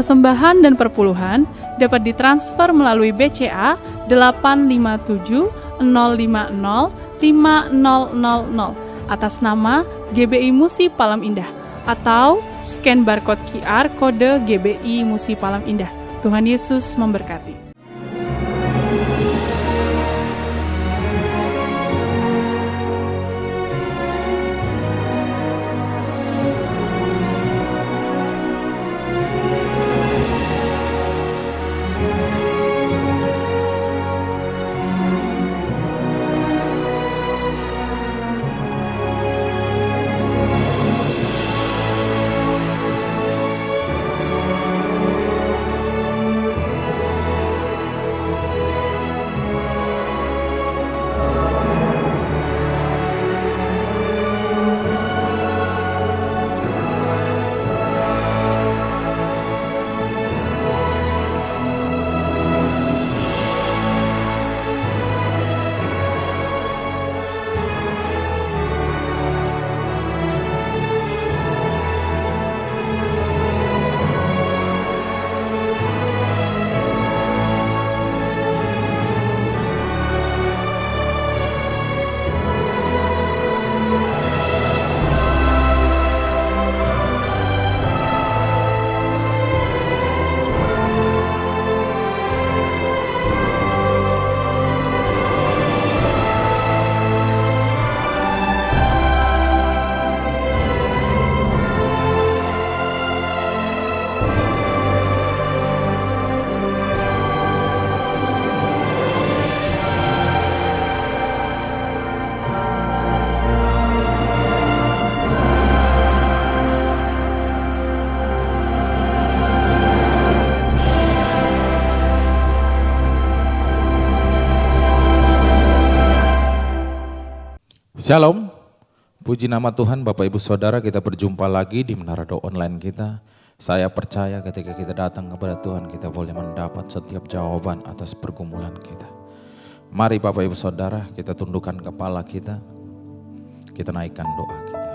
Persembahan dan perpuluhan dapat ditransfer melalui BCA 857 050 5000 atas nama GBI Musi Palam Indah atau scan barcode QR kode GBI Musi Palam Indah. Tuhan Yesus memberkati. Shalom, puji nama Tuhan. Bapak Ibu Saudara, kita berjumpa lagi di Menara Doa Online kita. Saya percaya ketika kita datang kepada Tuhan, kita boleh mendapat setiap jawaban atas pergumulan kita. Mari Bapak Ibu Saudara, kita tundukkan kepala kita naikkan doa kita.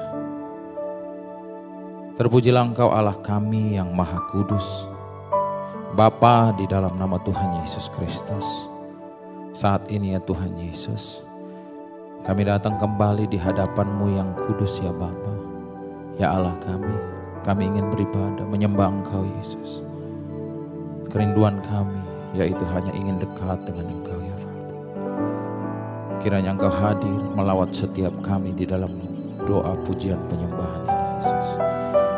Terpujilah Engkau Allah kami yang Maha Kudus, Bapa, di dalam nama Tuhan Yesus Kristus. Saat ini ya Tuhan Yesus, kami datang kembali di hadapan-Mu yang kudus ya Bapa. Ya Allah kami ingin beribadah, menyembah Engkau Yesus. Kerinduan kami yaitu hanya ingin dekat dengan Engkau ya Rabb. Kiranya Engkau hadir melawat setiap kami di dalam doa pujian penyembahan ini Yesus.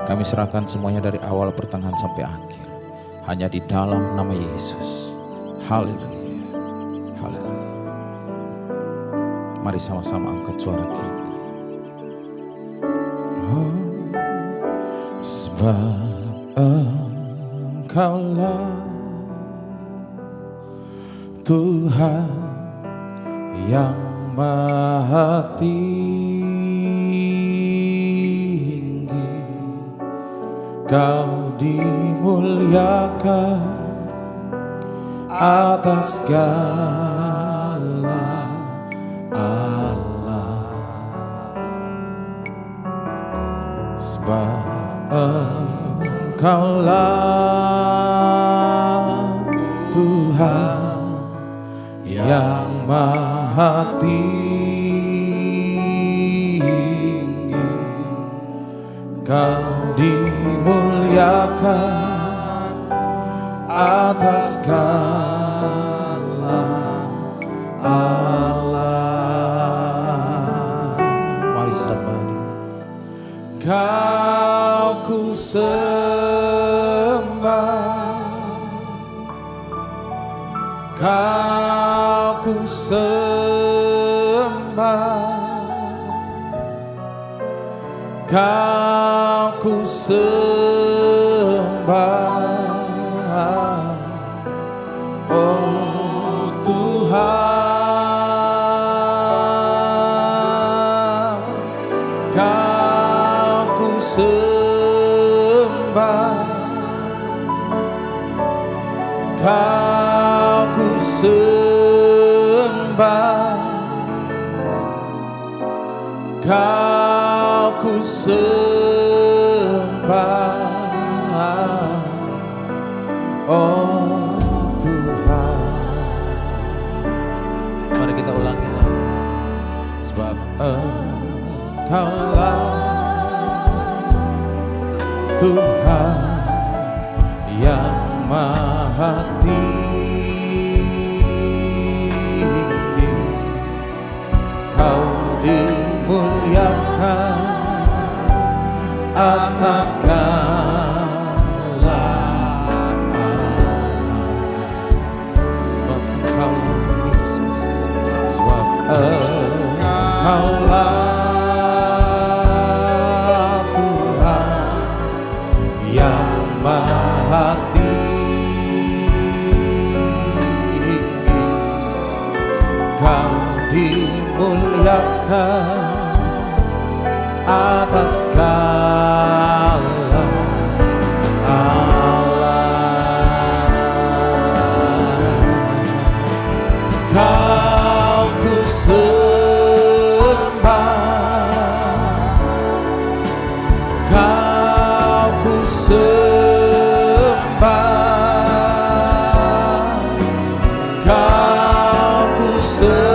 Kami serahkan semuanya dari awal pertengahan sampai akhir hanya di dalam nama Yesus. Haleluya. Haleluya. Mari sama-sama angkat suara kita. Oh, sebab Engkaulah Tuhan yang Maha Tinggi, Kau dimuliakan atas segala Allah, sebab Engkaulah Tuhan yang Maha Tinggi, Kau dimuliakan atas segala Allah. Mari sembah. Kau ku sembah, Kau ku sembah, Kau ku sembah, oh Tuhan. Kau ku sembah, Kau ku sembah, Kau ku sembah, Tuhan yang Maha Tinggi, Kau dimuliakan atas segala alam. Sebab Engkau Yesus, sebab Engkaulah Tuhan yang Maha Tinggi, Kau dimuliakan atas segala alam. Kau ku sembah, Kau ku sembah, Kau ku sembah.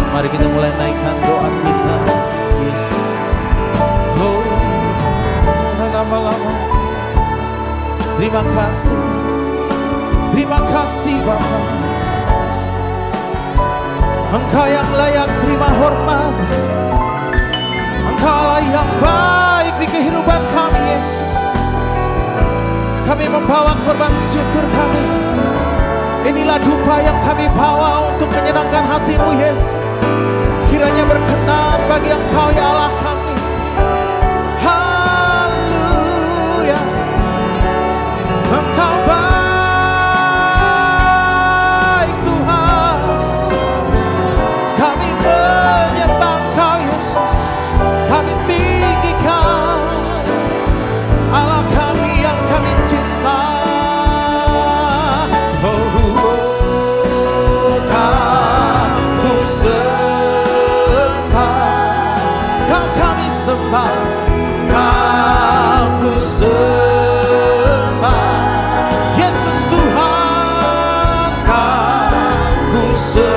Mari kita mulai naikkan doa kita, Yesus. Oh, lama-lama. Terima kasih, terima kasih Bapa. Engkau yang layak terima hormat, Engkaulah yang baik di kehidupan kami, Yesus. Kami membawa korban syukur kami. Inilah dupa yang kami bawa untuk menyenangkan hati-Mu, Yesus. Kiranya berkenan bagi Engkau, ya Allah kami. Haleluya. Engkau baik, Tuhan. Kami menyembah Engkau, Yesus. Kami tinggikan Allah kami yang kami cinta. Kau ku sembah, Yesus Tuhan, Kau ku sembah.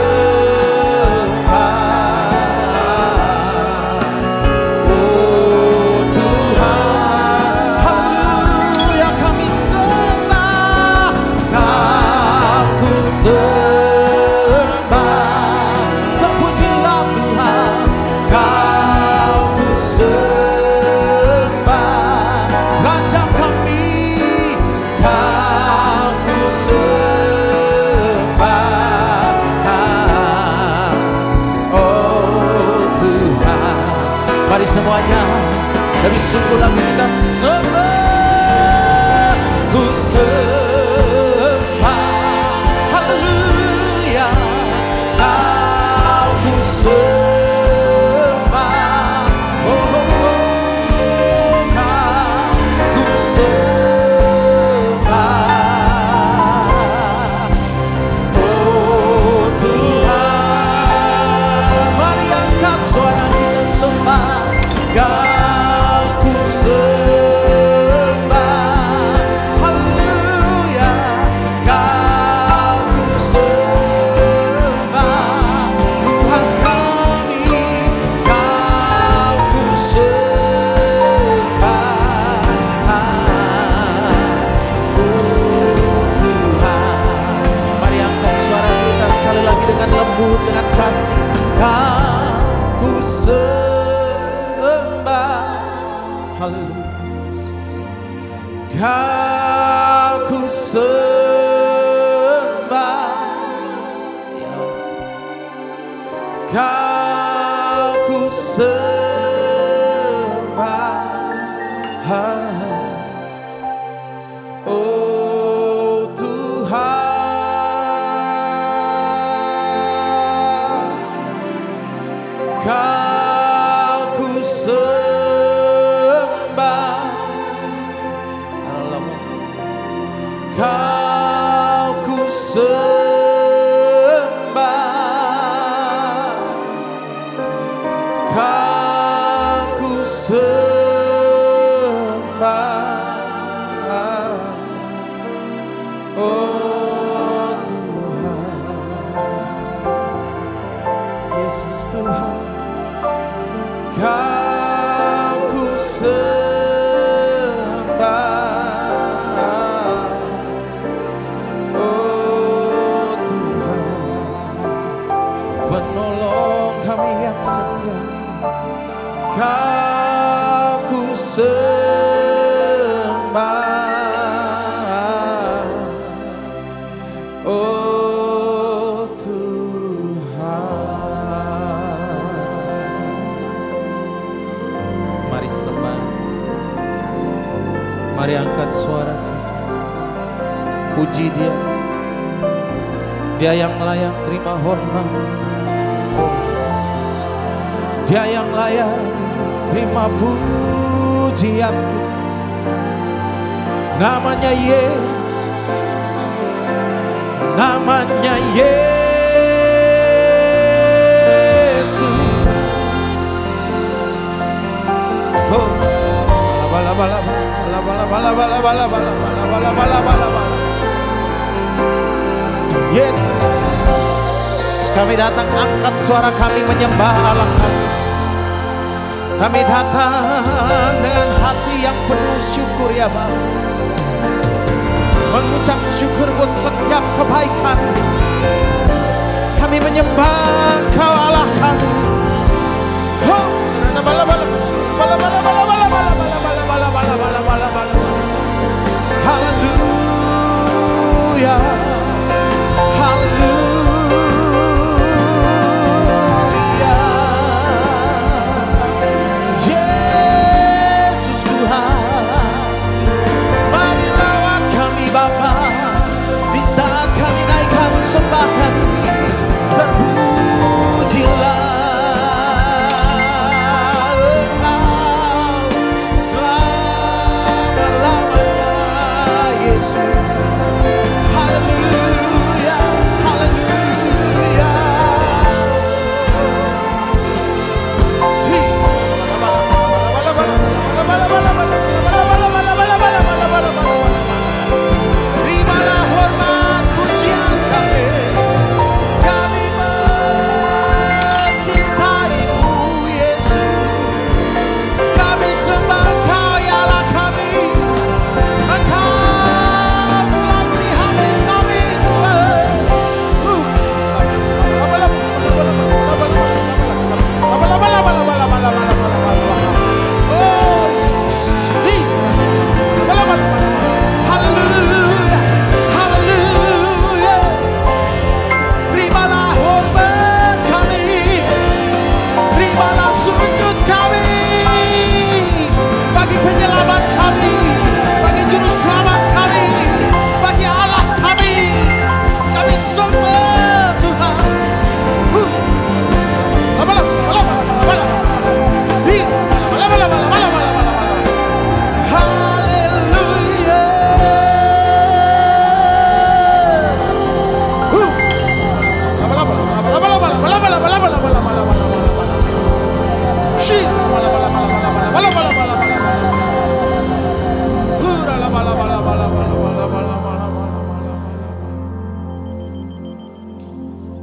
Oh Tuhan, haleluya kami sembah, Kau ku sembah. Terpujilah Tuhan, Kau ku sembah. Mari semuanya lebih sungguh lagi kita sembah. Ku sembah, haleluya. Kau ku sembah, oh, Kau ku sembah. Oh Tuhan, mari angkat suara kita sembah. Kau ku sembah, haleluya. Kau ku sembah, Tuhan kami. Kau ku sembah, oh Tuhan. Mari angkat suara kita sekali lagi dengan lembut, dengan kasih. Kau ku sembah, haleluya. Kau ku sembah, Kau ku sembah. Oh Tuhan, Kau sembah, oh Tuhan, penolong kami yang setia, Kau ku sembah, oh Tuhan. Mari sembah, mari angkat suara kita, puji Dia. Dia yang layak terima hormat, oh Yesus. Dia yang layak terima pujian kita. Namanya Yesus, namanya Yesus. Oh, bala bala bala bala bala bala bala bala bala bala bala bala. Yesus, kami datang angkat suara kami menyembah Allah kami. Kami datang dengan hati yang penuh syukur ya Bapa, mengucap syukur buat setiap kebaikan. Kami menyembah Kau Allah kami. Oh, bala bala bala bala bala bala bala bala bala bala bala bala. Haleluya, haleluya. Yesus Tuhan, mari lawat kami Bapa, di saat kami naikkan sembah kami, terpujilah haleluya, haleluya. Terimalah hormat pujian kami. Kami mencintaimu Yesus. Kami sembah Kau ya Allah kami. Engkau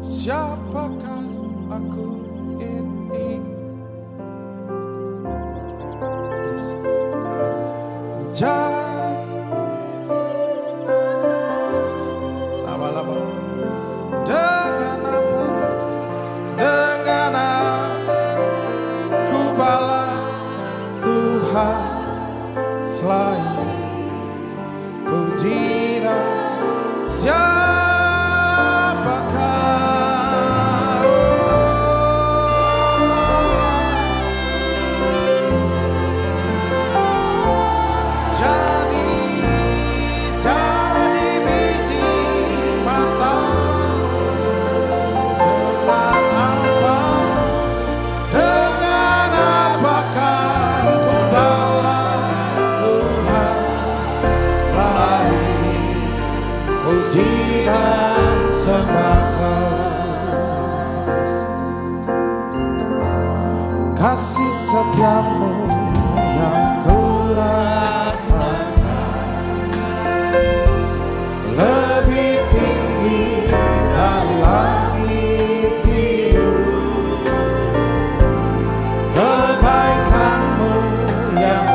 siapakah aku ini? Dengan apa? Dengan aku balas Tuhan selain puji dan siapakah? Jadi biji mata. Dengan apakah ku balas Tuhan selain puji dan sembah Kau. Kasih setiamu yang ku rasakan lebih tinggi dari langit biru. Kebaikanmu yang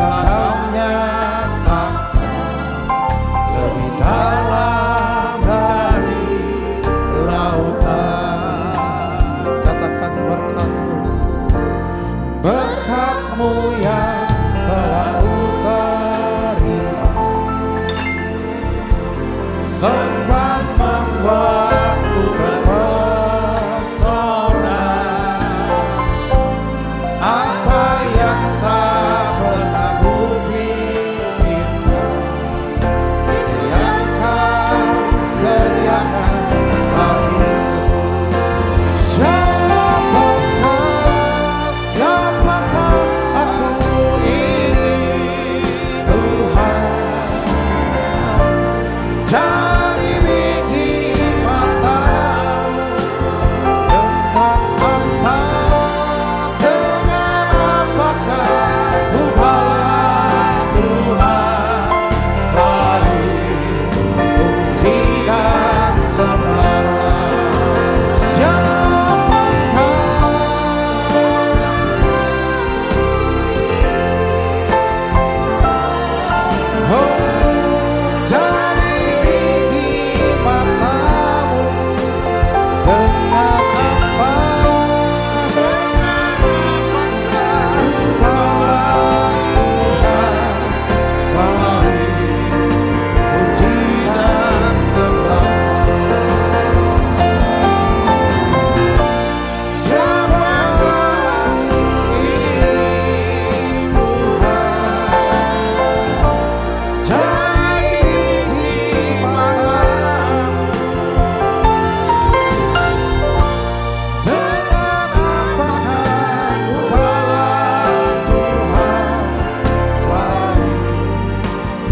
berkat-Mu yang telah Ku terima, sempat membuatku terpesona. Apa yang tak pernah ku pikirkan, itu yang Kau sediakan bagiku. Siapakah aku ini, Tuhan? Jadi biji mata-Mu. Dengan apakah ku balas Tuhan? Selain puji dan sembah. Siapakah jadi biji mata-Mu. Dengan apakah ku balas Tuhan? Selain puji dan sembah. Siapakah ini, Tuhan? Jadi biji mata-Mu. Dengan apakah ku balas Tuhan? Selain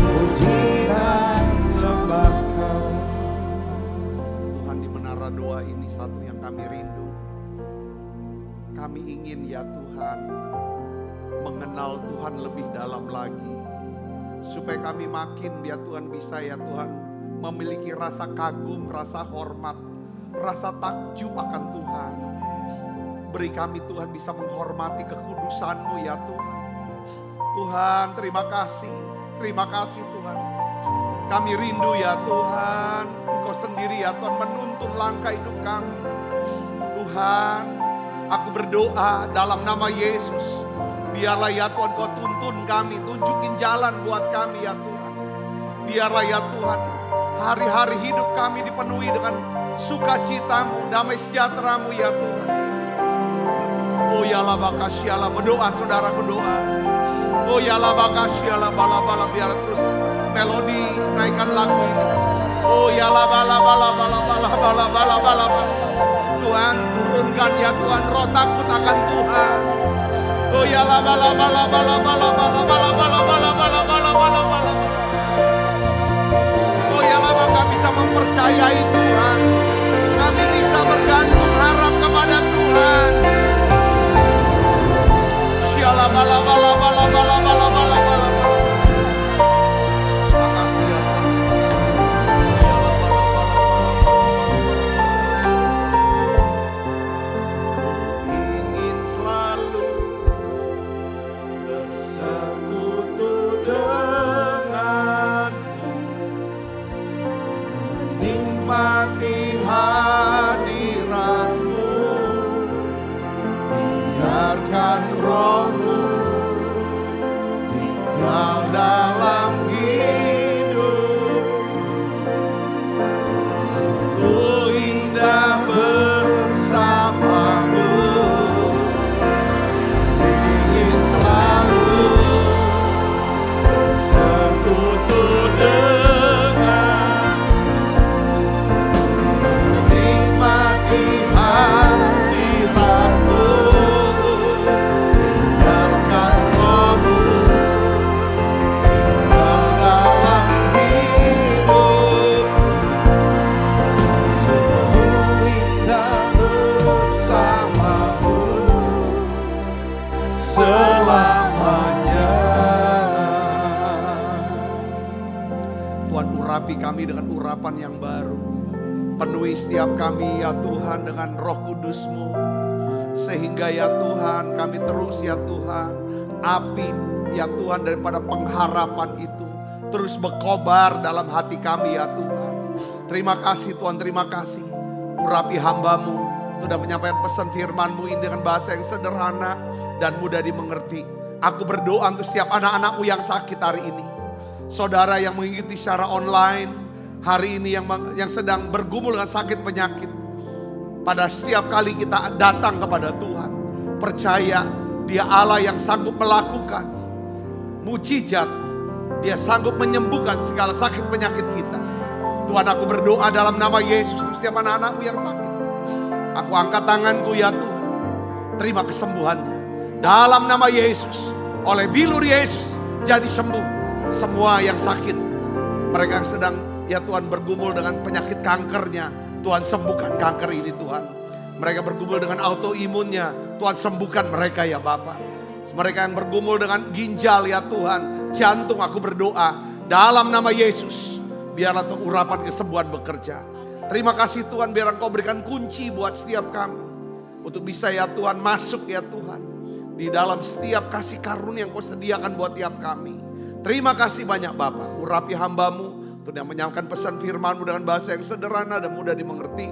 puji dan sembah Kau. Tuhan, di menara doa ini satu yang kami rindu. Kami ingin ya Tuhan mengenal Tuhan lebih dalam lagi. Supaya kami makin ya Tuhan bisa ya Tuhan memiliki rasa kagum, rasa hormat, rasa takjub akan Tuhan. Beri kami Tuhan bisa menghormati kekudusan-Mu ya Tuhan. Tuhan terima kasih Tuhan. Kami rindu ya Tuhan, Engkau sendiri ya Tuhan menuntun langkah hidup kami. Tuhan, aku berdoa dalam nama Yesus. Biarlah ya Tuhan Kau tuntun kami, tunjukin jalan buat kami ya Tuhan. Biarlah ya Tuhan hari-hari hidup kami dipenuhi dengan sukacita-Mu, damai sejahtera-Mu ya Tuhan. Oh ya labakasyalah, berdoa saudara berdoa. Oh ya labakasyalah, bala-bala, biar terus melodi naikkan lagu ini. Oh ya labala. Tuhan turunkan ya Tuhan roh takut akan Tuhan. Oh ya labala. Oh ya laba kami bisa mempercayai Tuhan. Kami bisa bergantung harap kepada Tuhan. Syalah bala. Makasih ya Tuhan. Ingin selalu bersekutu denganmu, menikmati hadiratmu, biarkan roh-Mu tinggal dalam hidup. Sungguh indah bersama-Mu. Ingin selalu bersekutu dengan, menikmati hadirat-Mu, biarkan roh-Mu tinggal dalam hidup. Sungguh indah bersama-Mu selamanya. Tuhan, urapi kami dengan urapan yang baru. Penuhi setiap kami ya Tuhan dengan roh kudus-Mu. Sehingga ya Tuhan kami terus ya Tuhan, api ya Tuhan daripada pengharapan itu terus berkobar dalam hati kami ya Tuhan. Terima kasih Tuhan, terima kasih. Urapi hamba-Mu, sudah menyampaikan pesan firman-Mu ini dengan bahasa yang sederhana dan mudah dimengerti. Aku berdoa untuk setiap anak-anakmu yang sakit hari ini. Saudara yang mengikuti secara online hari ini yang sedang bergumul dengan sakit penyakit. Pada setiap kali kita datang kepada Tuhan, percaya Dia Allah yang sanggup melakukan mujizat. Dia sanggup menyembuhkan segala sakit penyakit kita. Tuhan, aku berdoa dalam nama Yesus untuk setiap anak-anakmu yang sakit. Aku angkat tanganku ya Tuhan. Terima kesembuhannya. Dalam nama Yesus, oleh bilur Yesus jadi sembuh. Semua yang sakit, mereka yang sedang ya Tuhan bergumul dengan penyakit kankernya, Tuhan sembuhkan kanker ini Tuhan. Mereka bergumul dengan autoimunnya, Tuhan sembuhkan mereka ya Bapa. Mereka yang bergumul dengan ginjal ya Tuhan, jantung, aku berdoa dalam nama Yesus, biarlah Tuhan urapan kesembuhan bekerja. Terima kasih Tuhan, biar Engkau berikan kunci buat setiap kami untuk bisa ya Tuhan masuk ya Tuhan di dalam setiap kasih karunia yang Kau sediakan buat tiap kami. Terima kasih banyak Bapa, urapi hamba-Mu untuk yang menyampaikan pesan firman-Mu dengan bahasa yang sederhana dan mudah dimengerti.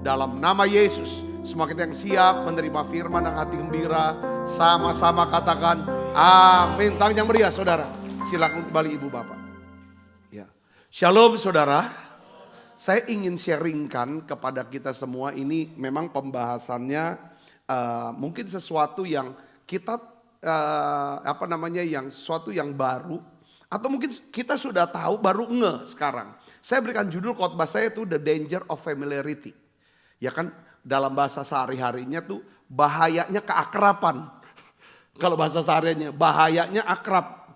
Dalam nama Yesus, semua kita yang siap menerima firman dan hati gembira, sama-sama katakan amin. Tangan yang meriah saudara, silakan kembali Ibu Bapak. Ya. Shalom saudara, saya ingin sharingkan kepada kita semua, ini memang pembahasannya mungkin sesuatu yang kita sesuatu yang baru, atau mungkin kita sudah tahu baru sekarang. Saya berikan judul khotbah saya itu The Danger of Familiarity. Ya kan, dalam bahasa sehari-harinya tuh bahayanya keakraban. Kalau bahasa sehariannya bahayanya akrab,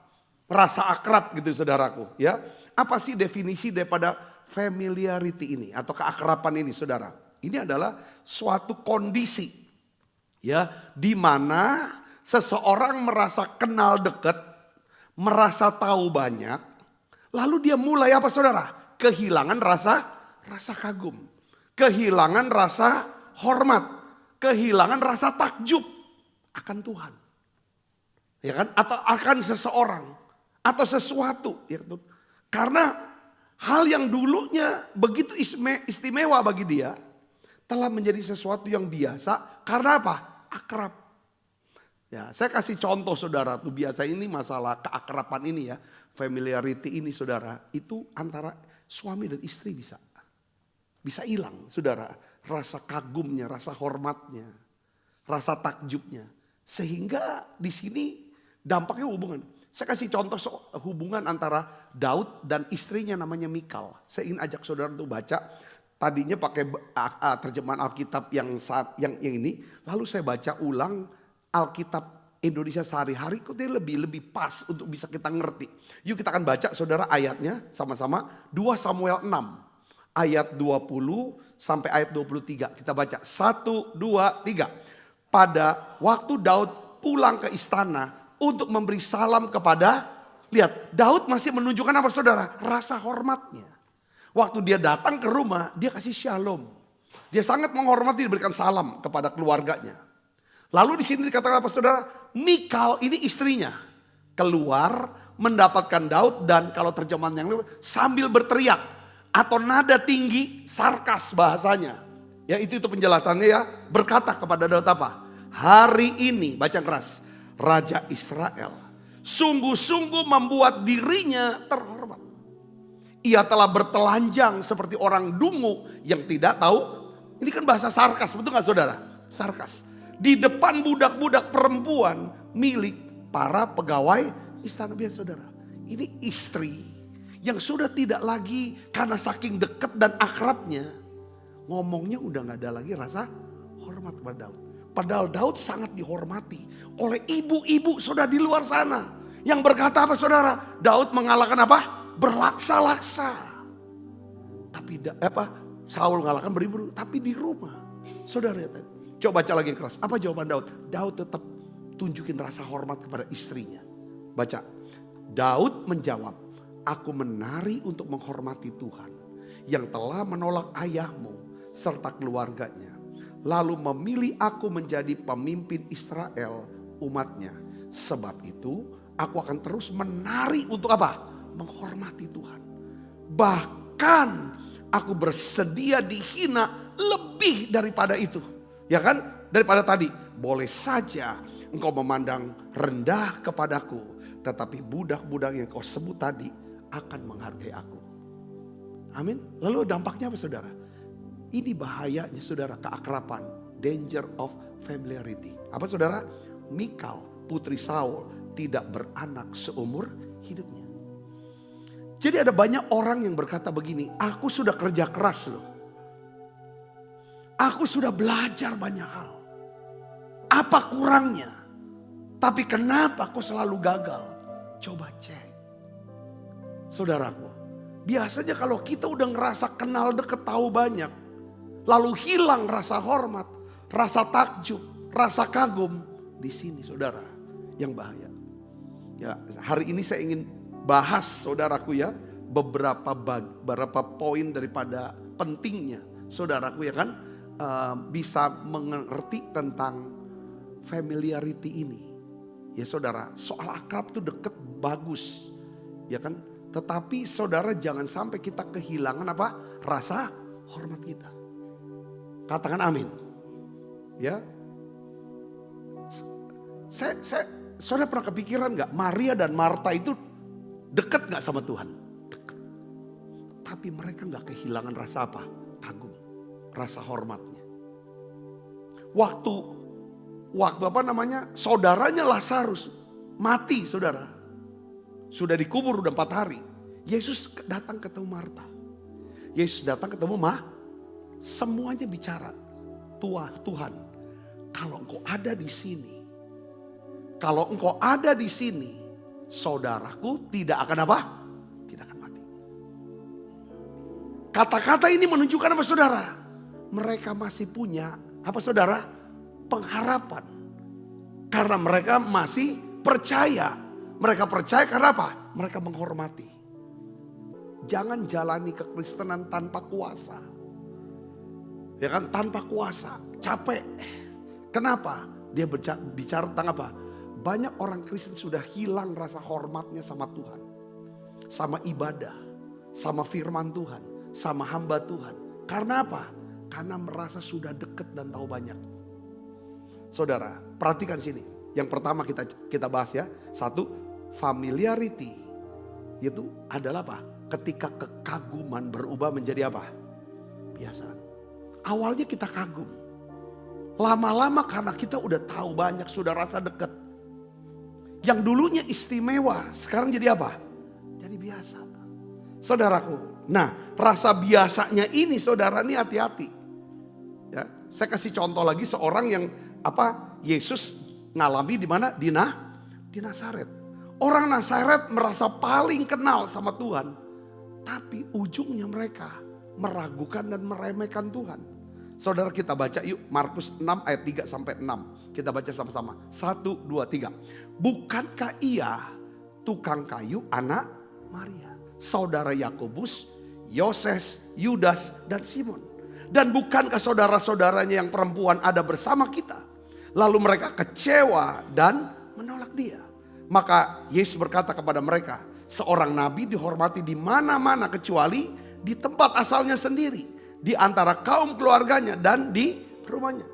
rasa akrab gitu saudaraku. Ya, apa sih definisi daripada familiarity ini atau keakraban ini saudara? Ini adalah suatu kondisi ya di mana seseorang merasa kenal dekat, merasa tahu banyak, lalu dia mulai apa saudara? Kehilangan rasa kagum, kehilangan rasa hormat, kehilangan rasa takjub akan Tuhan. Ya kan? Atau akan seseorang atau sesuatu, ya kan? Karena hal yang dulunya begitu istimewa bagi dia telah menjadi sesuatu yang biasa karena apa? Akrab. Ya, saya kasih contoh saudara, tuh biasa ini masalah keakraban ini ya, familiarity ini saudara, itu antara suami dan istri bisa hilang saudara, rasa kagumnya, rasa hormatnya, rasa takjubnya, sehingga di sini dampaknya hubungan. Saya kasih contoh hubungan antara Daud dan istrinya namanya Mikal. Saya ingin ajak saudara untuk baca. Tadinya pakai terjemahan Alkitab yang ini, lalu saya baca ulang Alkitab Indonesia sehari-hari, kok dia lebih pas untuk bisa kita ngerti. Yuk kita akan baca saudara ayatnya sama-sama. 2 Samuel 6 ayat 20 sampai ayat 23. Kita baca 1, 2, 3. Pada waktu Daud pulang ke istana untuk memberi salam kepada, lihat Daud masih menunjukkan apa saudara? Rasa hormatnya. Waktu dia datang ke rumah, dia kasih shalom. Dia sangat menghormati, diberikan salam kepada keluarganya. Lalu di sini dikatakan apa saudara? Mikal ini istrinya keluar mendapatkan Daud, dan kalau terjemahan yang lain sambil berteriak atau nada tinggi, sarkas bahasanya. Ya itu penjelasannya ya, berkata kepada Daud apa? Hari ini, baca keras, Raja Israel sungguh-sungguh membuat dirinya terhormat. Ia telah bertelanjang seperti orang dungu yang tidak tahu. Ini kan bahasa sarkas, betul gak saudara? Sarkas. Di depan budak-budak perempuan milik para pegawai istana. Biasa saudara, ini istri yang sudah tidak lagi karena saking dekat dan akrabnya, ngomongnya udah gak ada lagi rasa hormat kepada Daud. Padahal Daud sangat dihormati oleh ibu-ibu sudah di luar sana. Yang berkata apa saudara? Daud mengalahkan apa? Berlaksa-laksa. Tapi Saul mengalahkan beribu, tapi di rumah. Saudara lihat, coba baca lagi keras. Apa jawaban Daud? Daud tetap tunjukin rasa hormat kepada istrinya. Baca. Daud menjawab, aku menari untuk menghormati Tuhan yang telah menolak ayahmu serta keluarganya, lalu memilih aku menjadi pemimpin Israel umatnya. Sebab itu aku akan terus menari untuk apa? Menghormati Tuhan. Bahkan aku bersedia dihina lebih daripada itu. Ya kan? Daripada tadi. Boleh saja engkau memandang rendah kepadaku, tetapi budak-budak yang kau sebut tadi akan menghargai aku. Amin. Lalu dampaknya apa saudara? Ini bahayanya saudara, keakraban. Danger of familiarity. Apa saudara? Mikal, putri Saul, tidak beranak seumur hidupnya. Jadi ada banyak orang yang berkata begini, aku sudah kerja keras loh. Aku sudah belajar banyak hal. Apa kurangnya? Tapi kenapa aku selalu gagal? Coba cek. Saudaraku, biasanya kalau kita udah ngerasa kenal deket, tahu banyak, lalu hilang rasa hormat, rasa takjub, rasa kagum, di sini saudara yang bahaya. Ya, hari ini saya ingin bahas saudaraku ya, beberapa poin daripada pentingnya saudaraku ya kan, bisa mengerti tentang familiarity ini. Ya saudara, soal akrab itu deket bagus, ya kan. Tetapi saudara jangan sampai kita kehilangan apa? Rasa hormat kita. Katakan amin. Ya. Saudara pernah kepikiran gak Maria dan Marta itu dekat gak sama Tuhan? Dekat. Tapi mereka gak kehilangan rasa apa? Kagum. Rasa hormatnya. Waktu apa namanya? Saudaranya Lazarus mati saudara. Sudah dikubur udah 4 hari. Yesus datang ketemu Marta. Yesus datang ketemu semuanya bicara. Tuhan, kalau engkau ada di sini. Kalau engkau ada di sini, saudaraku tidak akan apa? Tidak akan mati. Kata-kata ini menunjukkan apa saudara? Mereka masih punya apa saudara? Pengharapan. Karena mereka masih percaya. Mereka percaya karena apa? Mereka menghormati. Jangan jalani kekristenan tanpa kuasa. Ya kan, tanpa kuasa. Capek. Kenapa? Dia bicara tentang apa? Banyak orang Kristen sudah hilang rasa hormatnya sama Tuhan. Sama ibadah. Sama firman Tuhan. Sama hamba Tuhan. Karena apa? Karena merasa sudah dekat dan tahu banyak. Saudara, perhatikan sini. Yang pertama kita bahas ya. 1, familiarity. Itu adalah apa? Ketika kekaguman berubah menjadi apa? Kebiasaan. Awalnya kita kagum. Lama-lama karena kita udah tahu banyak, sudah rasa dekat. Yang dulunya istimewa, sekarang jadi apa? Jadi biasa. Saudaraku, nah rasa biasanya ini saudara, ini hati-hati. Ya, saya kasih contoh lagi seorang yang Yesus ngalami di mana? Di Nazaret. Orang Nazaret merasa paling kenal sama Tuhan. Tapi ujungnya mereka meragukan dan meremehkan Tuhan. Saudara kita baca yuk Markus 6 ayat 3 sampai 6. Kita baca sama-sama. 1, 2, 3. Bukankah ia tukang kayu anak Maria? Saudara Yakobus, Yoses, Yudas dan Simon. Dan bukankah saudara-saudaranya yang perempuan ada bersama kita? Lalu mereka kecewa dan menolak dia. Maka Yesus berkata kepada mereka, seorang nabi dihormati di mana-mana kecuali di tempat asalnya sendiri, di antara kaum keluarganya dan di rumahnya.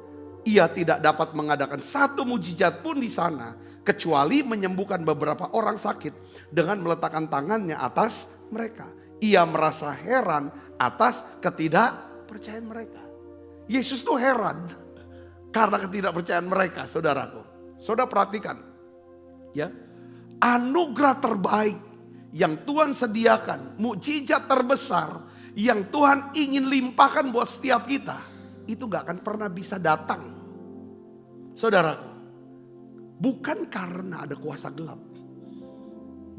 Ia tidak dapat mengadakan satu mujizat pun di sana kecuali menyembuhkan beberapa orang sakit dengan meletakkan tangannya atas mereka. Ia merasa heran atas ketidakpercayaan mereka. Yesus tuh heran karena ketidakpercayaan mereka, saudaraku. Saudara perhatikan, ya, anugerah terbaik yang Tuhan sediakan, mukjizat terbesar yang Tuhan ingin limpahkan buat setiap kita, itu gak akan pernah bisa datang. Saudaraku, bukan karena ada kuasa gelap,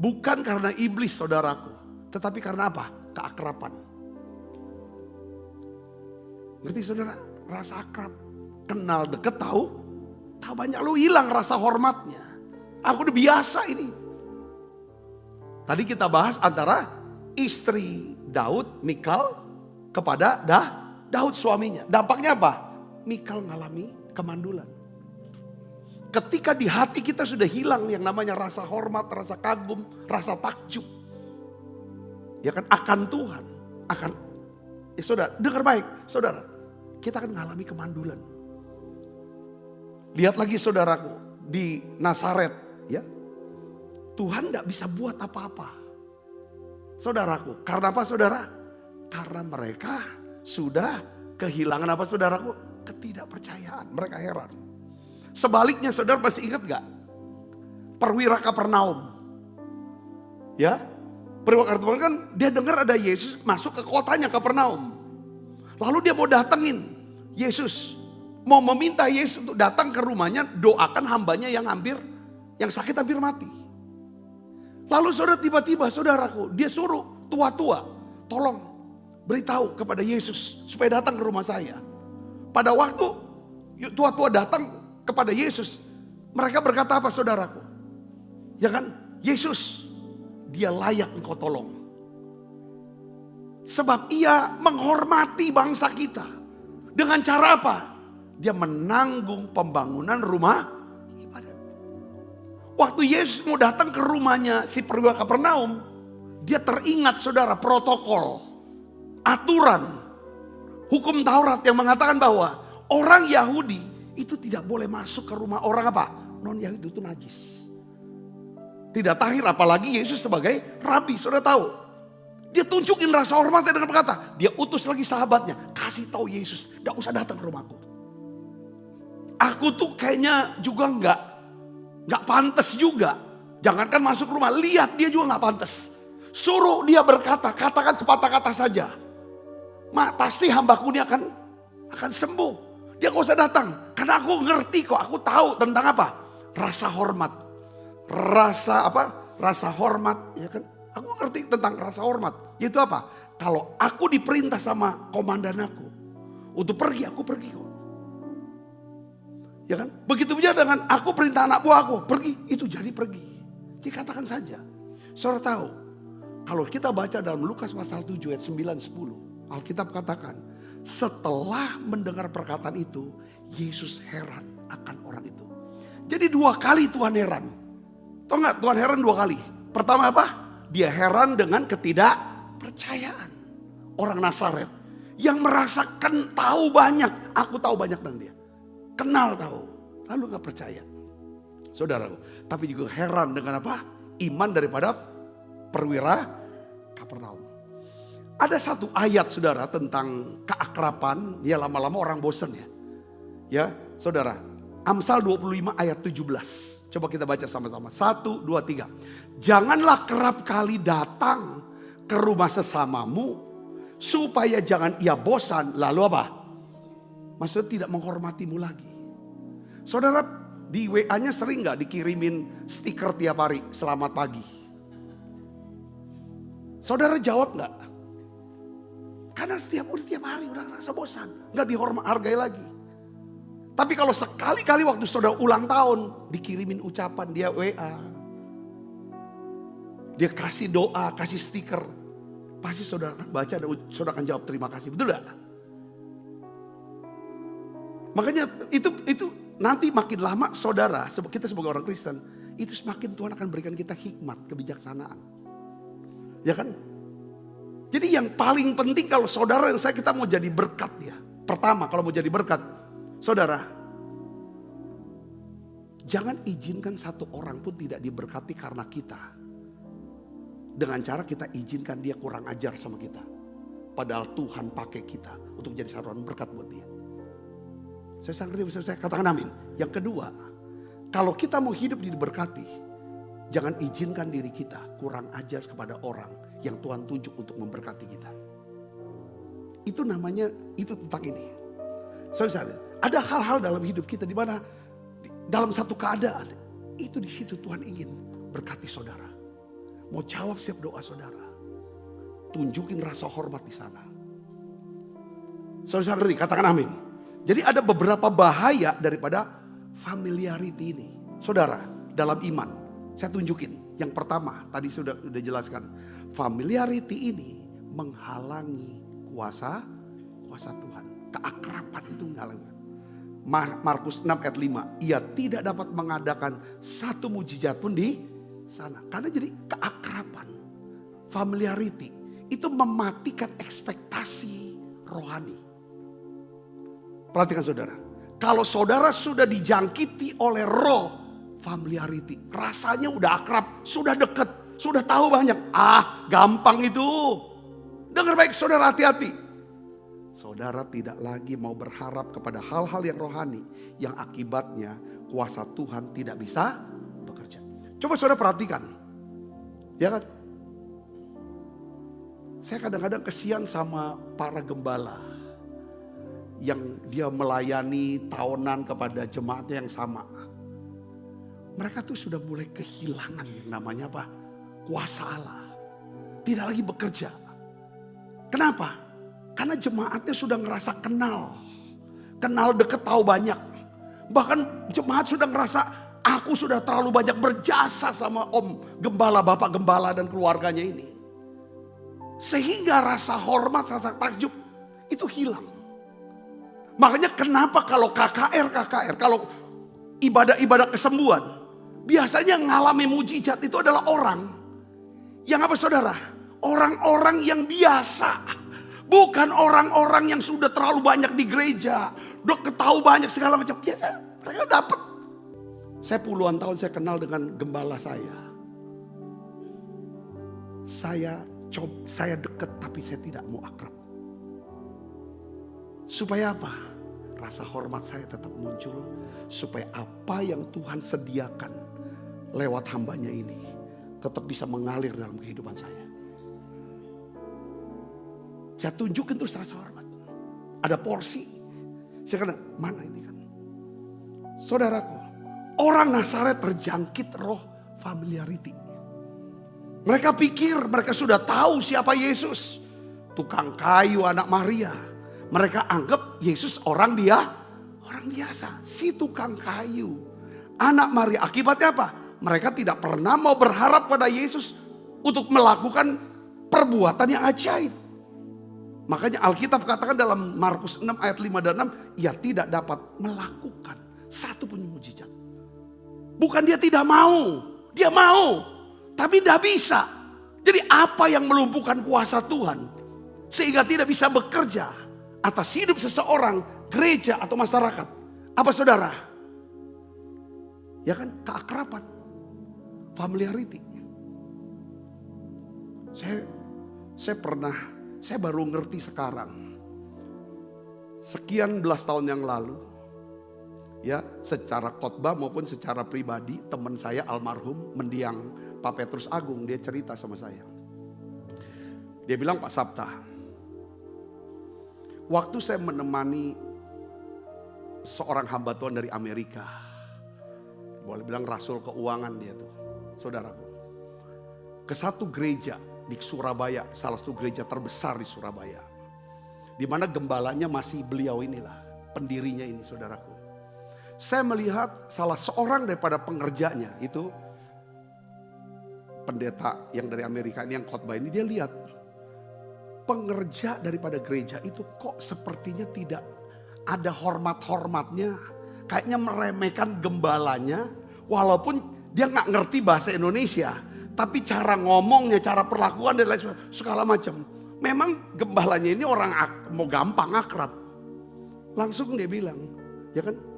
bukan karena iblis saudaraku, tetapi karena apa? Keakraban. Ngerti saudara? Rasa akrab, kenal deket, tahu banyak, lu hilang rasa hormatnya. Aku udah biasa ini. Tadi kita bahas antara istri Daud, Mikal, kepada Daud suaminya. Dampaknya apa? Mikal ngalami kemandulan. Ketika di hati kita sudah hilang yang namanya rasa hormat, rasa kagum, rasa takjub. Ya kan, akan Tuhan. Saudara, dengar baik. Saudara, kita akan mengalami kemandulan. Lihat lagi saudaraku. di Nazaret, ya, Tuhan tidak bisa buat apa-apa. Saudaraku, karena apa saudara? Karena mereka sudah kehilangan apa saudaraku? Ketidakpercayaan. Mereka heran. Sebaliknya saudara masih ingat gak? Perwira Kapernaum. Ya, perwira Kapernaum kan dia dengar ada Yesus masuk ke kotanya Kapernaum. Lalu dia mau datengin Yesus. Mau meminta Yesus untuk datang ke rumahnya, doakan hambanya yang sakit hampir mati. Lalu saudara tiba-tiba saudaraku, dia suruh tua-tua, tolong beritahu kepada Yesus supaya datang ke rumah saya. Pada waktu tua-tua datang kepada Yesus, mereka berkata apa saudaraku? Ya kan, Yesus, dia layak engkau tolong. Sebab ia menghormati bangsa kita. Dengan cara apa? Dia menanggung pembangunan rumah ibadat. Waktu Yesus mau datang ke rumahnya si perwira Kapernaum, dia teringat saudara protokol, aturan, hukum Taurat yang mengatakan bahwa orang Yahudi itu tidak boleh masuk ke rumah orang apa? Non-Yahudi, itu najis. Tidak tahir, apalagi Yesus sebagai rabi, saudara tahu. Dia tunjukin rasa hormatnya dengan berkata, dia utus lagi sahabatnya, kasih tahu Yesus, tidak usah datang ke rumahku. Aku tuh kayaknya juga nggak pantas juga. Jangankan masuk rumah, lihat dia juga nggak pantas. Suruh dia berkata, katakan sepatah kata saja. Pasti hambaku ini akan sembuh. Dia nggak usah datang, karena aku ngerti kok, aku tahu tentang apa? Rasa hormat. Rasa hormat, ya kan? Aku ngerti tentang rasa hormat. Yaitu apa? Kalau aku diperintah sama komandan aku untuk pergi, aku pergi kok. Ya kan? Begitu juga dengan aku perintah anak buah aku pergi, itu jadi pergi. Jadi katakan saja. Saudara tahu, kalau kita baca dalam Lukas pasal 7 ayat 9-10, Alkitab katakan, setelah mendengar perkataan itu, Yesus heran akan orang itu. Jadi 2 kali Tuhan heran. Tahu nggak? Tuhan heran 2 kali. Pertama apa? Dia heran dengan ketidakpercayaan orang Nazaret yang merasakan tahu banyak. Aku tahu banyak dengan dia. Kenal tahu. Lalu gak percaya. Saudaraku. Tapi juga heran dengan apa? Iman daripada perwira Kapernaum. Ada satu ayat saudara tentang keakraban. Ya lama-lama orang bosan ya. Ya saudara. Amsal 25 ayat 17. Coba kita baca sama-sama. 1, 2, 3. Janganlah kerap kali datang ke rumah sesamamu. Supaya jangan ia bosan. Lalu apa? Maksudnya tidak menghormatimu lagi. Saudara di WA-nya sering gak dikirimin stiker tiap hari, selamat pagi? Saudara jawab gak? Karena setiap hari udah ngerasa bosan. Gak dihargai lagi. Tapi kalau sekali-kali waktu saudara ulang tahun, dikirimin ucapan dia WA. Dia kasih doa, kasih stiker. Pasti saudara akan baca dan saudara akan jawab terima kasih. Betul gak? Makanya itu nanti makin lama saudara, kita sebagai orang Kristen, itu semakin Tuhan akan berikan kita hikmat, kebijaksanaan. Ya kan? Jadi yang paling penting kalau saudara dan saya kita mau jadi berkat ya. Pertama kalau mau jadi berkat, saudara, jangan izinkan satu orang pun tidak diberkati karena kita. Dengan cara kita izinkan dia kurang ajar sama kita. Padahal Tuhan pakai kita untuk jadi satu orang berkat buat dia. Saya sangat ngerti, saya katakan amin. Yang kedua, kalau kita mau hidup diberkati, jangan izinkan diri kita kurang ajar kepada orang yang Tuhan tunjuk untuk memberkati kita. Itu namanya, itu tentang ini. Saudara, ada hal-hal dalam hidup kita di mana dalam satu keadaan, itu di situ Tuhan ingin berkati saudara. Mau jawab setiap doa saudara. Tunjukin rasa hormat di sana. Saudara ngerti, katakan amin. Jadi ada beberapa bahaya daripada familiarity ini. Saudara, dalam iman, saya tunjukin. Yang pertama, tadi sudah jelaskan. Familiarity ini menghalangi kuasa Tuhan. Keakraban itu menghalangi. Markus 6 ayat 5. Ia tidak dapat mengadakan satu mujizat pun di sana. Karena jadi keakraban. Familiarity. Itu mematikan ekspektasi rohani. Perhatikan saudara. Kalau saudara sudah dijangkiti oleh roh familiarity. Rasanya udah akrab, sudah deket, sudah tahu banyak. Gampang itu. Dengar baik saudara, hati-hati. Saudara tidak lagi mau berharap kepada hal-hal yang rohani, yang akibatnya kuasa Tuhan tidak bisa bekerja. Coba saudara perhatikan. Ya kan? Saya kadang-kadang kesian sama para gembala yang dia melayani tahunan kepada jemaatnya yang sama. Mereka tuh sudah mulai kehilangan yang namanya apa? Kuasa Allah. Tidak lagi bekerja. Kenapa? Karena jemaatnya sudah ngerasa kenal. Kenal deket, tahu banyak. Bahkan jemaat sudah ngerasa aku sudah terlalu banyak berjasa sama Om Gembala, Bapak Gembala dan keluarganya ini. Sehingga rasa hormat, rasa takjub itu hilang. Makanya kenapa kalau KKR, kalau ibadah-ibadah kesembuhan, biasanya ngalami mujizat itu adalah orang yang apa saudara? Orang-orang yang biasa. Bukan orang-orang yang sudah terlalu banyak di gereja. Udah ketahui banyak segala macam. Biasa mereka dapat. Saya puluhan tahun saya kenal dengan gembala saya. Saya dekat tapi saya tidak mau akrab. Supaya apa? Rasa hormat saya tetap muncul. Supaya apa yang Tuhan sediakan lewat hambanya ini tetap bisa mengalir dalam kehidupan saya. Saya tunjukin terus rasa hormat. Ada porsi. Saya kata, mana ini kan? Saudaraku, orang Nazaret terjangkit roh familiarity. Mereka pikir mereka sudah tahu siapa Yesus. Tukang kayu anak Maria. Mereka anggap Yesus orang biasa. Si tukang kayu. Anak Maria. Akibatnya apa? Mereka tidak pernah mau berharap pada Yesus untuk melakukan perbuatan yang ajaib. Makanya Alkitab katakan dalam Markus 6 ayat 5 dan 6. Ia tidak dapat melakukan satu pun mujizat. Bukan dia tidak mau. Dia mau. Tapi tidak bisa. Jadi apa yang melumpuhkan kuasa Tuhan. Sehingga tidak bisa bekerja atas hidup seseorang, gereja atau masyarakat. Apa saudara? Ya kan, keakraban. Familiarity. Saya baru ngerti sekarang. Sekian belas tahun yang lalu. Ya, secara khotbah maupun secara pribadi, teman saya almarhum mendiang Pak Petrus Agung, dia cerita sama saya. Dia bilang, Pak Sabta, waktu saya menemani seorang hamba Tuhan dari Amerika, boleh bilang rasul keuangan dia tuh, saudaraku, ke satu gereja di Surabaya, salah satu gereja terbesar di Surabaya, di mana gembalanya masih beliau inilah, pendirinya ini, saudaraku. Saya melihat salah seorang daripada pengerjanya itu, pendeta yang dari Amerika ini yang khotbah ini, dia lihat pengerja daripada gereja itu kok sepertinya tidak ada hormat-hormatnya, kayaknya meremehkan gembalanya, walaupun dia nggak ngerti bahasa Indonesia, tapi cara ngomongnya, cara perlakuan dan lain segala macam. Memang gembalanya ini orang mau gampang akrab. Langsung dia bilang, ya kan,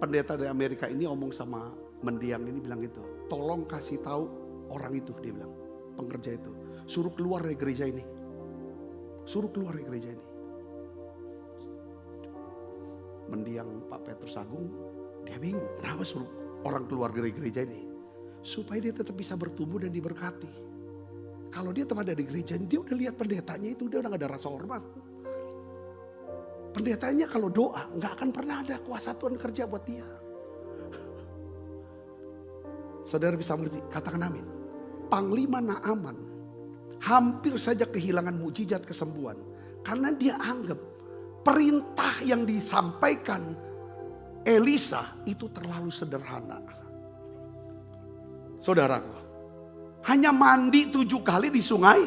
pendeta dari Amerika ini ngomong sama mendiang ini bilang gitu, tolong kasih tahu orang itu, dia bilang, pengerja itu, suruh keluar dari gereja ini. Suruh keluar dari gereja ini. Mendiang Pak Petrus Agung, dia bingung, kenapa suruh orang keluar dari gereja ini? Supaya dia tetap bisa bertumbuh dan diberkati. Kalau dia teman dari gereja ini, dia udah lihat pendetanya itu, dia udah gak ada rasa hormat. Pendetanya kalau doa, gak akan pernah ada kuasa Tuhan kerja buat dia. Saudara bisa mengerti, katakan amin. Panglima Naaman hampir saja kehilangan mujizat kesembuhan. Karena dia anggap perintah yang disampaikan Elisa itu terlalu sederhana. Saudaraku, hanya mandi 7 kali di sungai